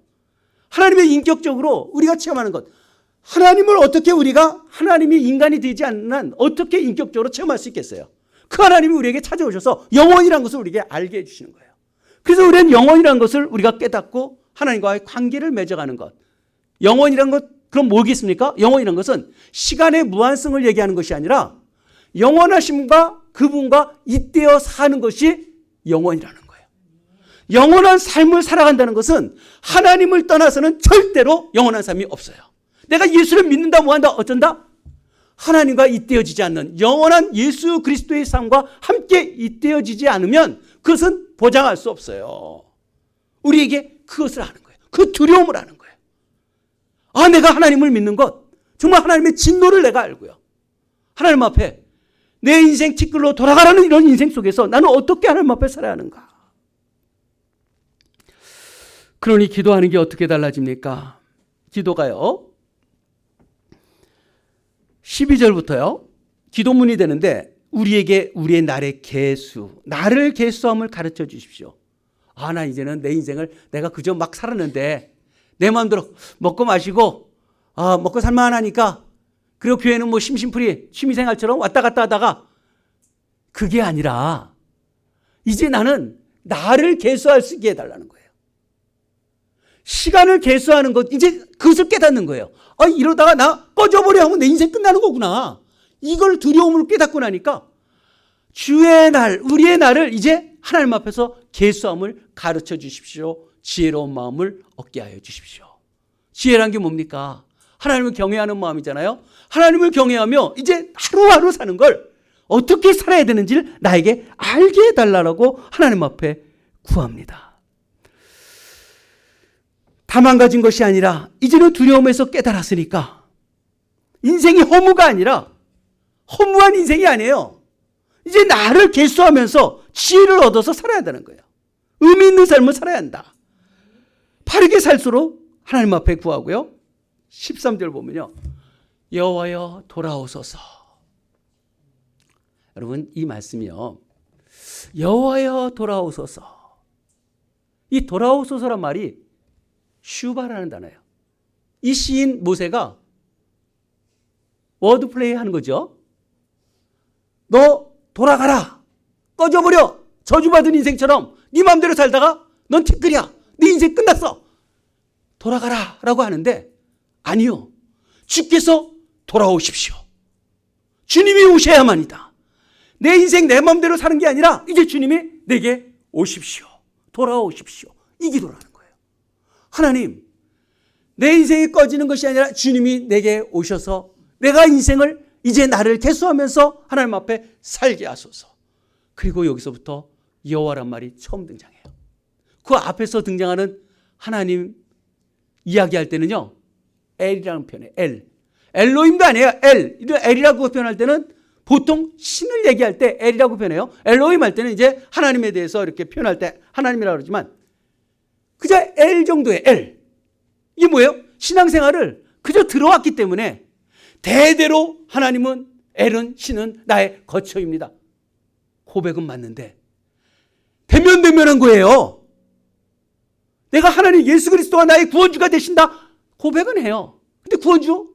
하나님의 인격적으로 우리가 체험하는 것. 하나님을 어떻게 우리가 하나님이 인간이 되지 않는 한 어떻게 인격적으로 체험할 수 있겠어요? 그 하나님이 우리에게 찾아오셔서 영원이라는 것을 우리에게 알게 해주시는 거예요. 그래서 우리는 영원이라는 것을 우리가 깨닫고 하나님과의 관계를 맺어가는 것. 영원이라는 것, 그럼 뭐겠습니까? 영원이라는 것은 시간의 무한성을 얘기하는 것이 아니라 영원하심과 그분과 잇대어 사는 것이 영원이라는 거예요. 영원한 삶을 살아간다는 것은 하나님을 떠나서는 절대로 영원한 삶이 없어요. 내가 예수를 믿는다 뭐한다 어쩐다? 하나님과 잇대어지지 않는 영원한 예수 그리스도의 삶과 함께 잇대어지지 않으면 그것은 보장할 수 없어요. 우리에게 그것을 아는 거예요. 그 두려움을 아는 거예요. 아, 내가 하나님을 믿는 것, 정말 하나님의 진노를 내가 알고요. 하나님 앞에 내 인생 티끌로 돌아가라는 이런 인생 속에서 나는 어떻게 하나님 앞에 살아야 하는가? 그러니 기도하는 게 어떻게 달라집니까? 기도가요. 12절부터요. 기도문이 되는데 우리에게 우리의 날의 계수, 나를 계수함을 가르쳐 주십시오. 아, 나 이제는 내 인생을 내가 그저 막 살았는데 내 마음대로 먹고 마시고 먹고 살만하니까 그리고 교회는 뭐 심심풀이 취미생활처럼 왔다 갔다 하다가 그게 아니라 이제 나는 나를 계수할 수 있게 해달라는 거예요. 시간을 계수하는 것, 이제 그것을 깨닫는 거예요. 이러다가 나 꺼져버려 하면 내 인생 끝나는 거구나. 이걸 두려움을 깨닫고 나니까 주의 날, 우리의 날을 이제 하나님 앞에서 계수함을 가르쳐 주십시오. 지혜로운 마음을 얻게 하여 주십시오. 지혜란 게 뭡니까? 하나님을 경외하는 마음이잖아요. 하나님을 경외하며 이제 하루하루 사는 걸 어떻게 살아야 되는지를 나에게 알게 해달라고 하나님 앞에 구합니다. 다만 가진 것이 아니라 이제는 두려움에서 깨달았으니까 인생이 허무가 아니라 허무한 인생이 아니에요. 이제 나를 계수하면서 지혜를 얻어서 살아야 되는 거예요. 의미 있는 삶을 살아야 한다. 바르게 살수록 하나님 앞에 구하고요. 13절 보면요. 여호와여 돌아오소서. 여러분, 이 말씀이요. 여호와여 돌아오소서. 이 돌아오소서란 말이 슈바라는 단어예요. 이 시인 모세가 워드플레이 하는 거죠. 너 돌아가라. 꺼져버려. 저주받은 인생처럼 네 마음대로 살다가 넌 티끌이야. 네 인생 끝났어. 돌아가라 라고 하는데 아니요. 주께서 돌아오십시오. 주님이 오셔야만이다. 내 인생 내 마음대로 사는 게 아니라 이제 주님이 내게 오십시오. 돌아오십시오. 이 기도라는 거예요. 하나님, 내 인생이 꺼지는 것이 아니라 주님이 내게 오셔서 내가 인생을 이제 나를 계수하면서 하나님 앞에 살게 하소서. 그리고 여기서부터 여호와란 말이 처음 등장해요. 그 앞에서 등장하는 하나님 이야기할 때는요. 엘이라는 표현이에요. 엘. 엘로힘도 아니에요. 엘. 엘이라고 표현할 때는 보통 신을 얘기할 때 엘이라고 표현해요. 엘로힘 할 때는 이제 하나님에 대해서 이렇게 표현할 때 하나님이라고 그러지만 그저 엘 정도의 엘. 이게 뭐예요? 신앙생활을 그저 들어왔기 때문에 대대로 하나님은 엘은 신은 나의 거처입니다. 고백은 맞는데 대면대면한 거예요. 내가 하나님 예수 그리스도가 나의 구원주가 되신다. 고백은 해요. 근데 구원주?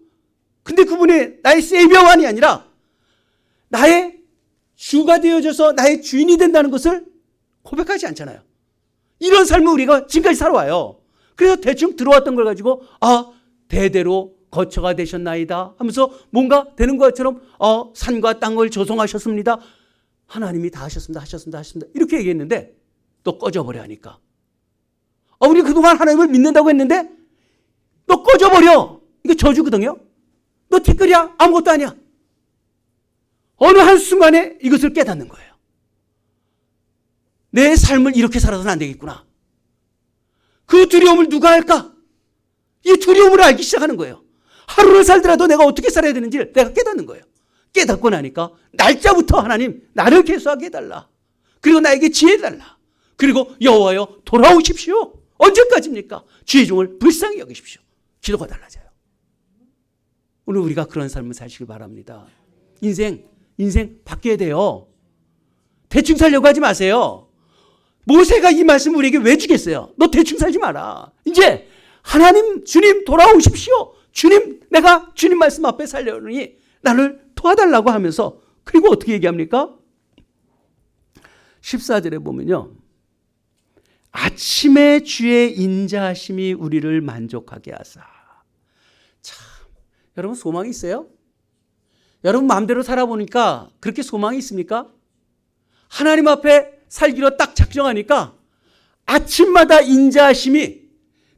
근데 그분이 나의 세이비어만이 아니라 나의 주가 되어져서 나의 주인이 된다는 것을 고백하지 않잖아요. 이런 삶을 우리가 지금까지 살아와요. 그래서 대충 들어왔던 걸 가지고 대대로 거처가 되셨나이다 하면서 뭔가 되는 것처럼 산과 땅을 조성하셨습니다. 하나님이 다 하셨습니다. 이렇게 얘기했는데 또 꺼져버려 하니까 우리 그동안 하나님을 믿는다고 했는데 너 꺼져버려. 이게 저주거든요. 너 티끌이야. 아무것도 아니야. 어느 한순간에 이것을 깨닫는 거예요. 내 삶을 이렇게 살아서는 안 되겠구나. 그 두려움을 누가 할까? 이 두려움을 알기 시작하는 거예요. 하루를 살더라도 내가 어떻게 살아야 되는지를 내가 깨닫는 거예요. 깨닫고 나니까 날짜부터 하나님 나를 계수하게 해달라. 그리고 나에게 지혜 달라. 그리고 여호와여 돌아오십시오. 언제까지입니까? 주의 종을 불쌍히 여기십시오. 기도가 달라져요. 오늘 우리가 그런 삶을 사시길 바랍니다. 인생 바뀌어야 돼요. 대충 살려고 하지 마세요. 모세가 이 말씀을 우리에게 왜 주겠어요? 너 대충 살지 마라. 이제 하나님 주님 돌아오십시오. 주님 내가 주님 말씀 앞에 살려니 나를 도와달라고 하면서 그리고 어떻게 얘기합니까? 14절에 보면요. 아침에 주의 인자하심이 우리를 만족하게 하사. 참, 여러분 소망이 있어요? 여러분 마음대로 살아보니까 그렇게 소망이 있습니까? 하나님 앞에 살기로 딱 작정하니까 아침마다 인자하심이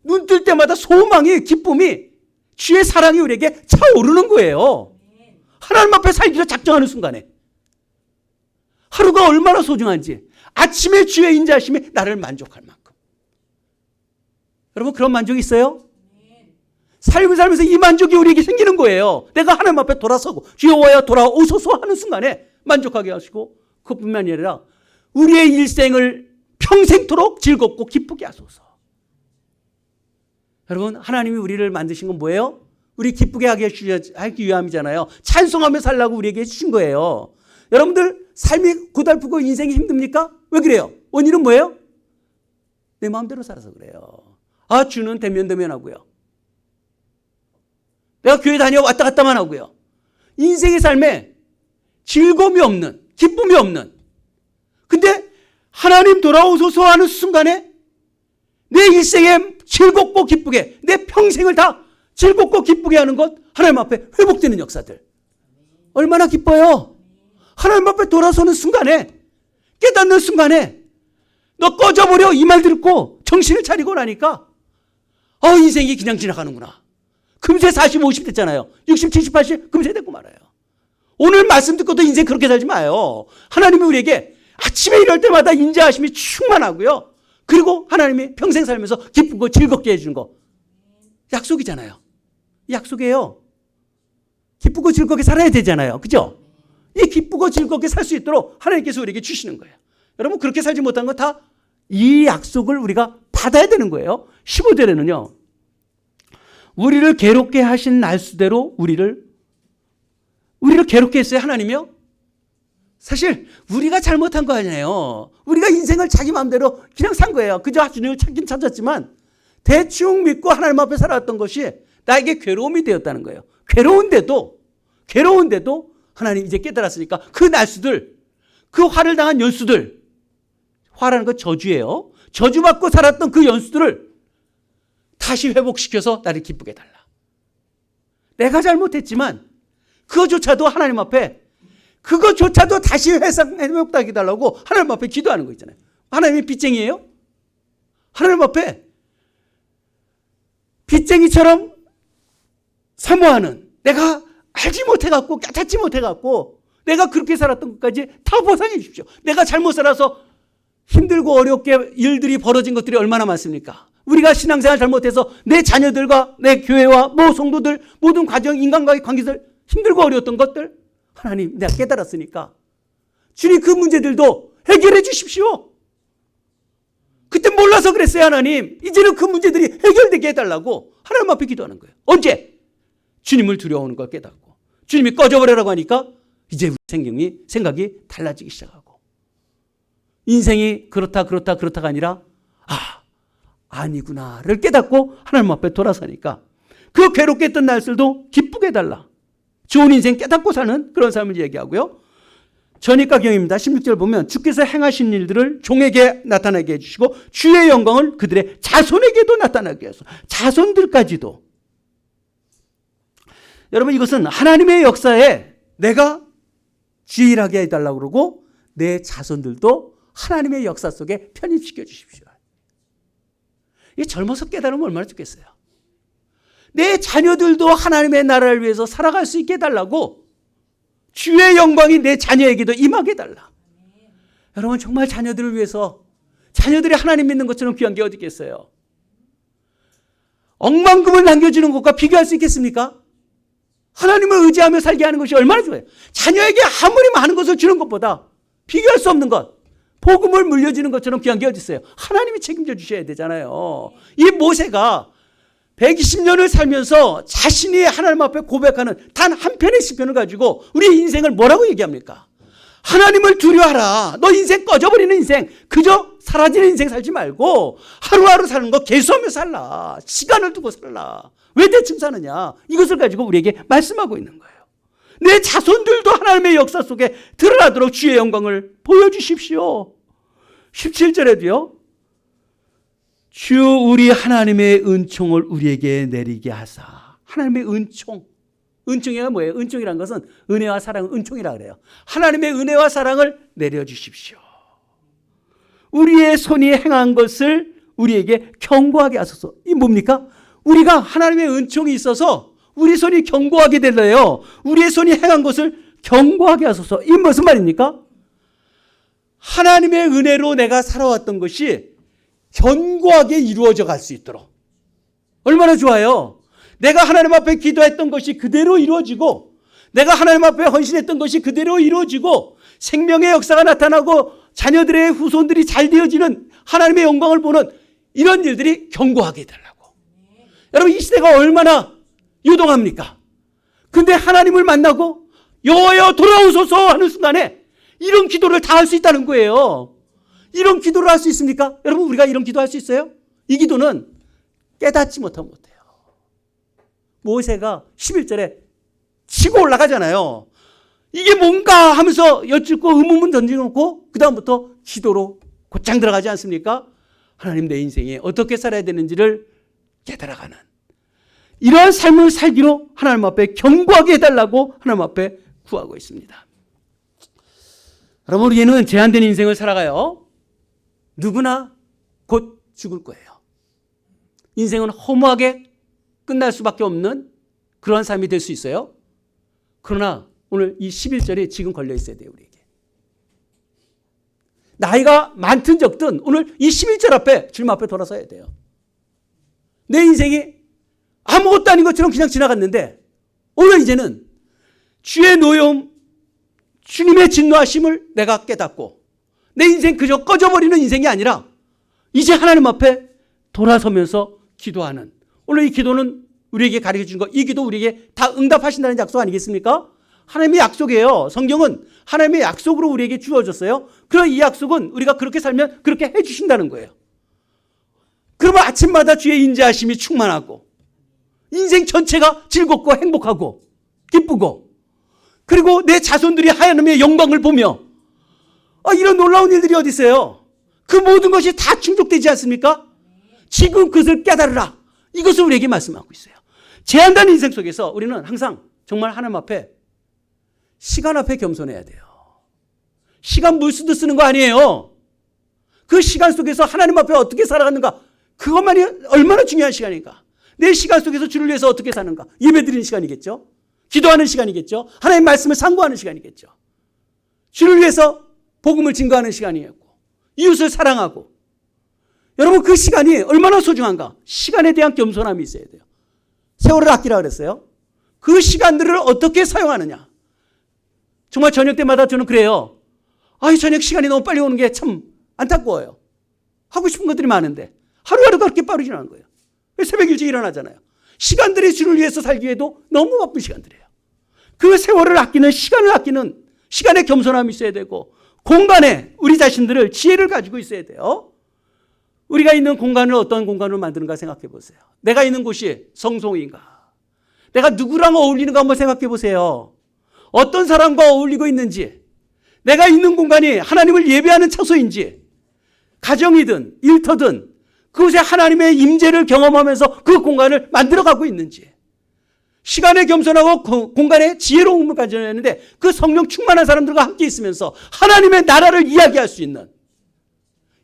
눈 뜰 때마다 소망이 기쁨이 주의 사랑이 우리에게 차오르는 거예요. 하나님 앞에 살기로 작정하는 순간에 하루가 얼마나 소중한지 아침에 주의 인자하심이 나를 만족할 만큼. 여러분 그런 만족이 있어요? 삶을 살면서 이 만족이 우리에게 생기는 거예요. 내가 하나님 앞에 돌아서고 주여와여 돌아오소서 하는 순간에 만족하게 하시고 그뿐만이 아니라 우리의 일생을 평생토록 즐겁고 기쁘게 하소서. 여러분 하나님이 우리를 만드신 건 뭐예요? 우리 기쁘게 하기 위함이잖아요. 찬송하며 살라고 우리에게 해주신 거예요. 여러분들 삶이 고달프고 인생이 힘듭니까? 왜 그래요? 원인은 뭐예요? 내 마음대로 살아서 그래요. 아 주는 대면하고요. 내가 교회 다녀 왔다 갔다만 하고요. 인생의 삶에 즐거움이 없는 기쁨이 없는 근데 하나님 돌아오소서 하는 순간에 내 일생에 즐겁고 기쁘게 내 평생을 다 즐겁고 기쁘게 하는 것 하나님 앞에 회복되는 역사들 얼마나 기뻐요. 하나님 앞에 돌아서는 순간에 깨닫는 순간에 너 꺼져버려 이 말 듣고 정신을 차리고 나니까 인생이 그냥 지나가는구나. 금세 40, 50 됐잖아요. 60, 70, 80 금세 됐고 말아요. 오늘 말씀 듣고도 인생 그렇게 살지 마요. 하나님이 우리에게 아침에 일어날 때마다 인자하심이 충만하고요. 그리고 하나님이 평생 살면서 기쁘고 즐겁게 해주는 거 약속이잖아요. 약속이에요. 기쁘고 즐겁게 살아야 되잖아요. 그죠? 이 기쁘고 즐겁게 살 수 있도록 하나님께서 우리에게 주시는 거예요. 여러분 그렇게 살지 못한 건 다 이 약속을 우리가 받아야 되는 거예요. 15절에는요. 우리를 괴롭게 하신 날수대로 우리를 괴롭게 했어요. 하나님이요. 사실 우리가 잘못한 거 아니에요. 우리가 인생을 자기 마음대로 그냥 산 거예요. 그저 주님을 찾긴 찾았지만 대충 믿고 하나님 앞에 살아왔던 것이 나에게 괴로움이 되었다는 거예요. 괴로운데도 하나님 이제 깨달았으니까 그 날수들, 그 화를 당한 연수들, 화라는 건 저주예요. 저주받고 살았던 그 연수들을 다시 회복시켜서 나를 기쁘게 해달라. 내가 잘못했지만 그거조차도 하나님 앞에 그거조차도 다시 회복하게 해달라고 하나님 앞에 기도하는 거 있잖아요. 하나님이 빚쟁이에요? 하나님 앞에 빚쟁이처럼 사모하는 내가 알지 못해갖고 깨닫지 못해갖고 내가 그렇게 살았던 것까지 다 보상해 주십시오. 내가 잘못 살아서 힘들고 어렵게 일들이 벌어진 것들이 얼마나 많습니까? 우리가 신앙생활 잘못해서 내 자녀들과 내 교회와 성도들 모든 가정 인간과의 관계들 힘들고 어려웠던 것들 하나님 내가 깨달았으니까 주님 그 문제들도 해결해 주십시오. 그때 몰라서 그랬어요. 하나님 이제는 그 문제들이 해결되게 해달라고 하나님 앞에 기도하는 거예요. 언제? 주님을 두려워하는 걸 깨닫고 주님이 꺼져버리라고 하니까 이제 우리 생각이 달라지기 시작하고 인생이 그렇다가 아니라 아니구나를 깨닫고 하나님 앞에 돌아서니까 그 괴롭게 했던 날들도 기쁘게 해달라. 좋은 인생 깨닫고 사는 그런 삶을 얘기하고요. 전입가경입니다. 16절 보면 주께서 행하신 일들을 종에게 나타나게 해주시고 주의 영광을 그들의 자손에게도 나타나게 해서 자손들까지도. 여러분 이것은 하나님의 역사에 내가 지휘하게 해달라고 그러고 내 자손들도 하나님의 역사 속에 편입시켜 주십시오. 이게 젊어서 깨달으면 얼마나 좋겠어요. 내 자녀들도 하나님의 나라를 위해서 살아갈 수 있게 해달라고 주의 영광이 내 자녀에게도 임하게 해달라. 여러분 정말 자녀들을 위해서 자녀들이 하나님 믿는 것처럼 귀한 게 어디 있겠어요? 억만금을 남겨주는 것과 비교할 수 있겠습니까? 하나님을 의지하며 살게 하는 것이 얼마나 좋아요. 자녀에게 아무리 많은 것을 주는 것보다 비교할 수 없는 것, 복음을 물려주는 것처럼 귀한 게 어디 있어요? 하나님이 책임져 주셔야 되잖아요. 이 모세가 120년을 살면서 자신이 하나님 앞에 고백하는 단 한 편의 시편을 가지고 우리의 인생을 뭐라고 얘기합니까? 하나님을 두려워하라. 너 인생 꺼져버리는 인생, 그저 사라지는 인생 살지 말고 하루하루 사는 거 계수하며 살라. 시간을 두고 살라. 왜 대충 사느냐? 이것을 가지고 우리에게 말씀하고 있는 거예요. 내 자손들도 하나님의 역사 속에 드러나도록 주의 영광을 보여주십시오. 17절에도요. 주 우리 하나님의 은총을 우리에게 내리게 하사. 하나님의 은총. 은총이 뭐예요? 은총이란 것은 은혜와 사랑, 은총이라 그래요. 하나님의 은혜와 사랑을 내려주십시오. 우리의 손이 행한 것을 우리에게 경고하게 하소서. 이 뭡니까? 우리가 하나님의 은총이 있어서 우리 손이 경고하게 될래요. 우리의 손이 행한 것을 경고하게 하소서. 이 무슨 말입니까? 하나님의 은혜로 내가 살아왔던 것이 견고하게 이루어져 갈 수 있도록. 얼마나 좋아요. 내가 하나님 앞에 기도했던 것이 그대로 이루어지고 내가 하나님 앞에 헌신했던 것이 그대로 이루어지고 생명의 역사가 나타나고 자녀들의 후손들이 잘 되어지는 하나님의 영광을 보는 이런 일들이 견고하게 되려고. 여러분 이 시대가 얼마나 요동합니까? 근데 하나님을 만나고 여호와여 돌아오소서 하는 순간에 이런 기도를 다 할 수 있다는 거예요. 이런 기도를 할 수 있습니까? 여러분 우리가 이런 기도 할 수 있어요? 이 기도는 깨닫지 못하면 못해요. 모세가 11절에 치고 올라가잖아요. 이게 뭔가 하면서 여쭙고 의문문 던져놓고 그 다음부터 기도로 곧장 들어가지 않습니까? 하나님 내 인생에 어떻게 살아야 되는지를 깨달아가는 이러한 삶을 살기로 하나님 앞에 견고하게 해달라고 하나님 앞에 구하고 있습니다. 여러분 우리는 제한된 인생을 살아가요. 누구나 곧 죽을 거예요. 인생은 허무하게 끝날 수밖에 없는 그러한 삶이 될 수 있어요. 그러나 오늘 이 11절이 지금 걸려 있어야 돼요. 우리에게. 나이가 많든 적든 오늘 이 11절 앞에 주님 앞에 돌아서야 돼요. 내 인생이 아무것도 아닌 것처럼 그냥 지나갔는데 오늘 이제는 주의 노여움, 주님의 진노하심을 내가 깨닫고 내 인생 그저 꺼져버리는 인생이 아니라 이제 하나님 앞에 돌아서면서 기도하는 오늘 이 기도는 우리에게 가르쳐준 거, 이 기도 우리에게 다 응답하신다는 약속 아니겠습니까? 하나님의 약속이에요. 성경은 하나님의 약속으로 우리에게 주어졌어요. 그럼 이 약속은 우리가 그렇게 살면 그렇게 해주신다는 거예요. 그러면 아침마다 주의 인자하심이 충만하고 인생 전체가 즐겁고 행복하고 기쁘고 그리고 내 자손들이 하나님의 영광을 보며 이런 놀라운 일들이 어디 있어요? 그 모든 것이 다 충족되지 않습니까? 지금 그것을 깨달으라. 이것을 우리에게 말씀하고 있어요. 제한된 인생 속에서 우리는 항상 정말 하나님 앞에 시간 앞에 겸손해야 돼요. 시간 물수도 쓰는 거 아니에요. 그 시간 속에서 하나님 앞에 어떻게 살아가는가 그것만이 얼마나 중요한 시간인가. 내 시간 속에서 주를 위해서 어떻게 사는가. 예배드리는 시간이겠죠. 기도하는 시간이겠죠. 하나님의 말씀을 상고하는 시간이겠죠. 주를 위해서 복음을 증거하는 시간이었고 이웃을 사랑하고 여러분 그 시간이 얼마나 소중한가. 시간에 대한 겸손함이 있어야 돼요. 세월을 아끼라 그랬어요. 그 시간들을 어떻게 사용하느냐. 정말 저녁 때마다 저는 그래요. 이 저녁 시간이 너무 빨리 오는 게 참 안타까워요. 하고 싶은 것들이 많은데 하루하루가 그렇게 빠르지 않은 거예요. 새벽 일찍 일어나잖아요. 시간들이 주를 위해서 살기 위해도 너무 바쁜 시간들이에요. 그 세월을 아끼는 시간을 아끼는 시간에 겸손함이 있어야 되고 공간에 우리 자신들을 지혜를 가지고 있어야 돼요. 우리가 있는 공간을 어떤 공간으로 만드는가 생각해 보세요. 내가 있는 곳이 성소인가? 내가 누구랑 어울리는가 한번 생각해 보세요. 어떤 사람과 어울리고 있는지, 내가 있는 공간이 하나님을 예배하는场所인지, 가정이든 일터든 그곳에 하나님의 임재를 경험하면서 그 공간을 만들어가고 있는지, 시간에 겸손하고 공간에 지혜로움을 가져야 하는데 그 성령 충만한 사람들과 함께 있으면서 하나님의 나라를 이야기할 수 있는,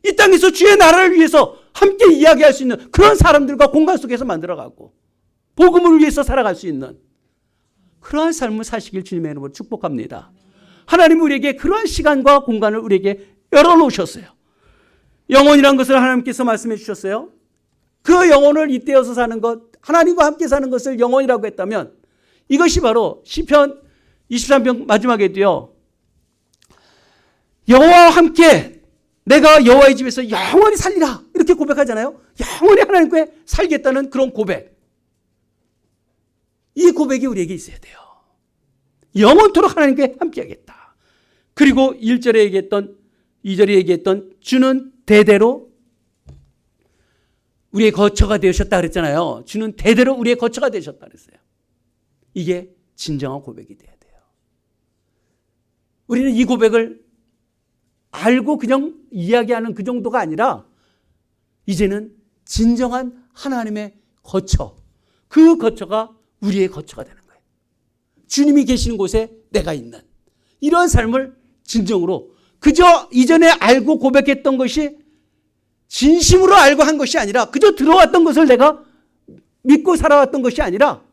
이 땅에서 주의 나라를 위해서 함께 이야기할 수 있는 그런 사람들과 공간 속에서 만들어가고 복음을 위해서 살아갈 수 있는 그러한 삶을 사시길 주님의 이름으로 축복합니다. 하나님 우리에게 그러한 시간과 공간을 우리에게 열어놓으셨어요. 영혼이란 것을 하나님께서 말씀해 주셨어요. 그 영혼을 잇대어서 사는 것, 하나님과 함께 사는 것을 영혼이라고 했다면 이것이 바로 시편 23편 마지막에도요. 여호와와 함께 내가 여호와의 집에서 영원히 살리라 이렇게 고백하잖아요. 영원히 하나님과 살겠다는 그런 고백. 이 고백이 우리에게 있어야 돼요. 영원토록 하나님과 함께 하겠다. 그리고 1절에 얘기했던 2절에 얘기했던 주는 대대로 우리의 거처가 되셨다 그랬잖아요. 주는 대대로 우리의 거처가 되셨다 그랬어요. 이게 진정한 고백이 돼야 돼요. 우리는 이 고백을 알고 그냥 이야기하는 그 정도가 아니라 이제는 진정한 하나님의 거처, 그 거처가 우리의 거처가 되는 거예요. 주님이 계시는 곳에 내가 있는 이러한 삶을 진정으로 그저 이전에 알고 고백했던 것이 진심으로 알고 한 것이 아니라 그저 들어왔던 것을 내가 믿고 살아왔던 것이 아니라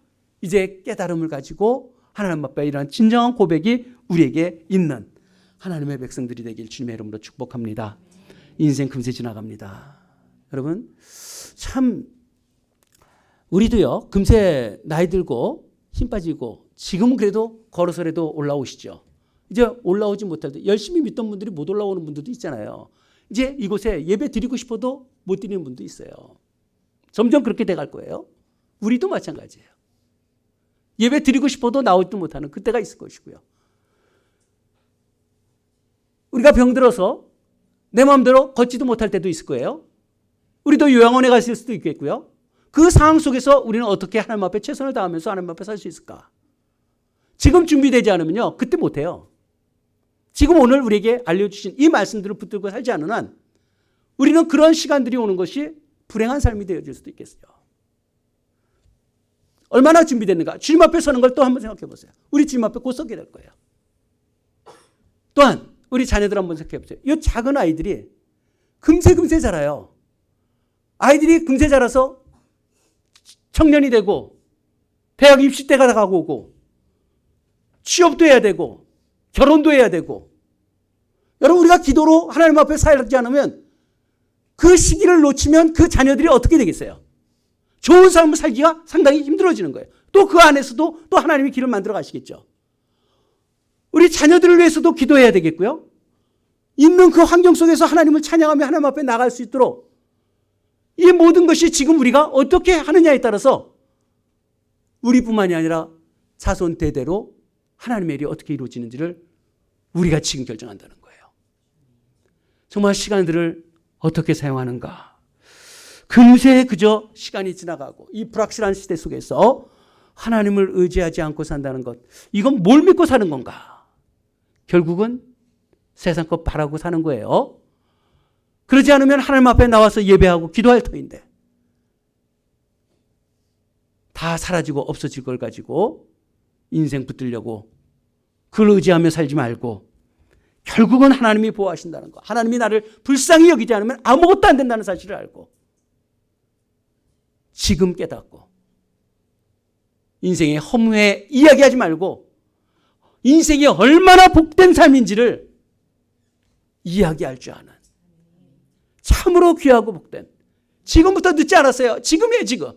이제 깨달음을 가지고 하나님 앞에 이러한 진정한 고백이 우리에게 있는 하나님의 백성들이 되길 주님의 이름으로 축복합니다. 인생 금세 지나갑니다. 여러분 참 우리도요 금세 나이 들고 힘 빠지고 지금은 그래도 걸어서라도 올라오시죠. 이제 올라오지 못할 때 열심히 믿던 분들이 못 올라오는 분들도 있잖아요. 이제 이곳에 예배 드리고 싶어도 못 드리는 분도 있어요. 점점 그렇게 돼갈 거예요. 우리도 마찬가지예요. 예배 드리고 싶어도 나오지도 못하는 그때가 있을 것이고요. 우리가 병들어서 내 마음대로 걷지도 못할 때도 있을 거예요. 우리도 요양원에 갔을 수도 있겠고요. 그 상황 속에서 우리는 어떻게 하나님 앞에 최선을 다하면서 하나님 앞에 살 수 있을까? 지금 준비되지 않으면요. 그때 못해요. 지금 오늘 우리에게 알려주신 이 말씀들을 붙들고 살지 않는 한 우리는 그런 시간들이 오는 것이 불행한 삶이 되어질 수도 있겠어요. 얼마나 준비됐는가? 주님 앞에 서는 걸 또 한번 생각해 보세요. 우리 주님 앞에 곧 서게 될 거예요. 또한 우리 자녀들 한번 생각해 보세요. 이 작은 아이들이 금세 자라요. 아이들이 금세 자라서 청년이 되고 대학 입시 때가 다가오고 오고 취업도 해야 되고 결혼도 해야 되고 여러분 우리가 기도로 하나님 앞에 살지 않으면 그 시기를 놓치면 그 자녀들이 어떻게 되겠어요? 좋은 삶을 살기가 상당히 힘들어지는 거예요. 또 그 안에서도 또 하나님이 길을 만들어 가시겠죠. 우리 자녀들을 위해서도 기도해야 되겠고요. 있는 그 환경 속에서 하나님을 찬양하며 하나님 앞에 나갈 수 있도록 이 모든 것이 지금 우리가 어떻게 하느냐에 따라서 우리뿐만이 아니라 자손 대대로 하나님의 일이 어떻게 이루어지는지를 우리가 지금 결정한다는 거예요. 정말 시간들을 어떻게 사용하는가. 금세 그저 시간이 지나가고 이 불확실한 시대 속에서 하나님을 의지하지 않고 산다는 것. 이건 뭘 믿고 사는 건가? 결국은 세상 것 바라고 사는 거예요. 그러지 않으면 하나님 앞에 나와서 예배하고 기도할 터인데 다 사라지고 없어질 걸 가지고 인생 붙들려고 그걸 의지하며 살지 말고 결국은 하나님이 보호하신다는 거. 하나님이 나를 불쌍히 여기지 않으면 아무것도 안 된다는 사실을 알고 지금 깨닫고 인생의 허무에 이야기하지 말고 인생이 얼마나 복된 삶인지를 이야기할 줄 아는 참으로 귀하고 복된 지금부터 늦지 않았어요. 지금이에요. 지금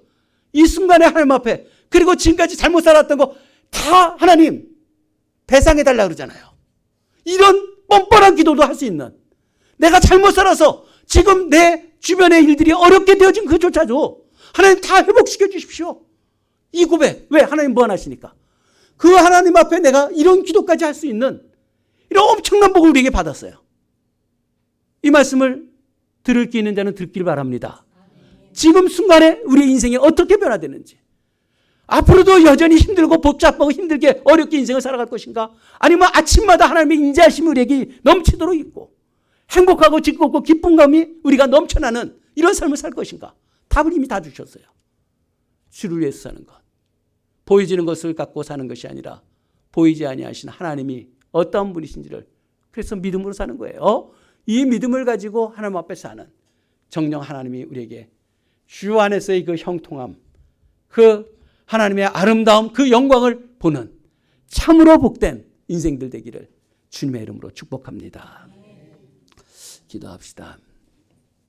이 순간에 하나님 앞에 그리고 지금까지 잘못 살았던 거 다 하나님 배상해달라 그러잖아요. 이런 뻔뻔한 기도도 할 수 있는 내가 잘못 살아서 지금 내 주변의 일들이 어렵게 되어진 그조차도 하나님 다 회복시켜 주십시오. 이 고백 왜? 하나님 무한하시니까 그 하나님 앞에 내가 이런 기도까지 할 수 있는 이런 엄청난 복을 우리에게 받았어요. 이 말씀을 들을 게 있는 자는 듣길 바랍니다. 지금 순간에 우리의 인생이 어떻게 변화되는지 앞으로도 여전히 힘들고 복잡하고 힘들게 어렵게 인생을 살아갈 것인가? 아니면 아침마다 하나님의 인자하심이 우리에게 넘치도록 있고 행복하고 즐겁고 기쁨감이 우리가 넘쳐나는 이런 삶을 살 것인가? 답을 이미 다 주셨어요. 주를 위해서 사는 것. 보여지는 것을 갖고 사는 것이 아니라 보이지 아니하신 하나님이 어떤 분이신지를 그래서 믿음으로 사는 거예요. 이 믿음을 가지고 하나님 앞에 사는 정녕 하나님이 우리에게 주 안에서의 그 형통함, 그 하나님의 아름다움, 그 영광을 보는 참으로 복된 인생들 되기를 주님의 이름으로 축복합니다. 기도합시다.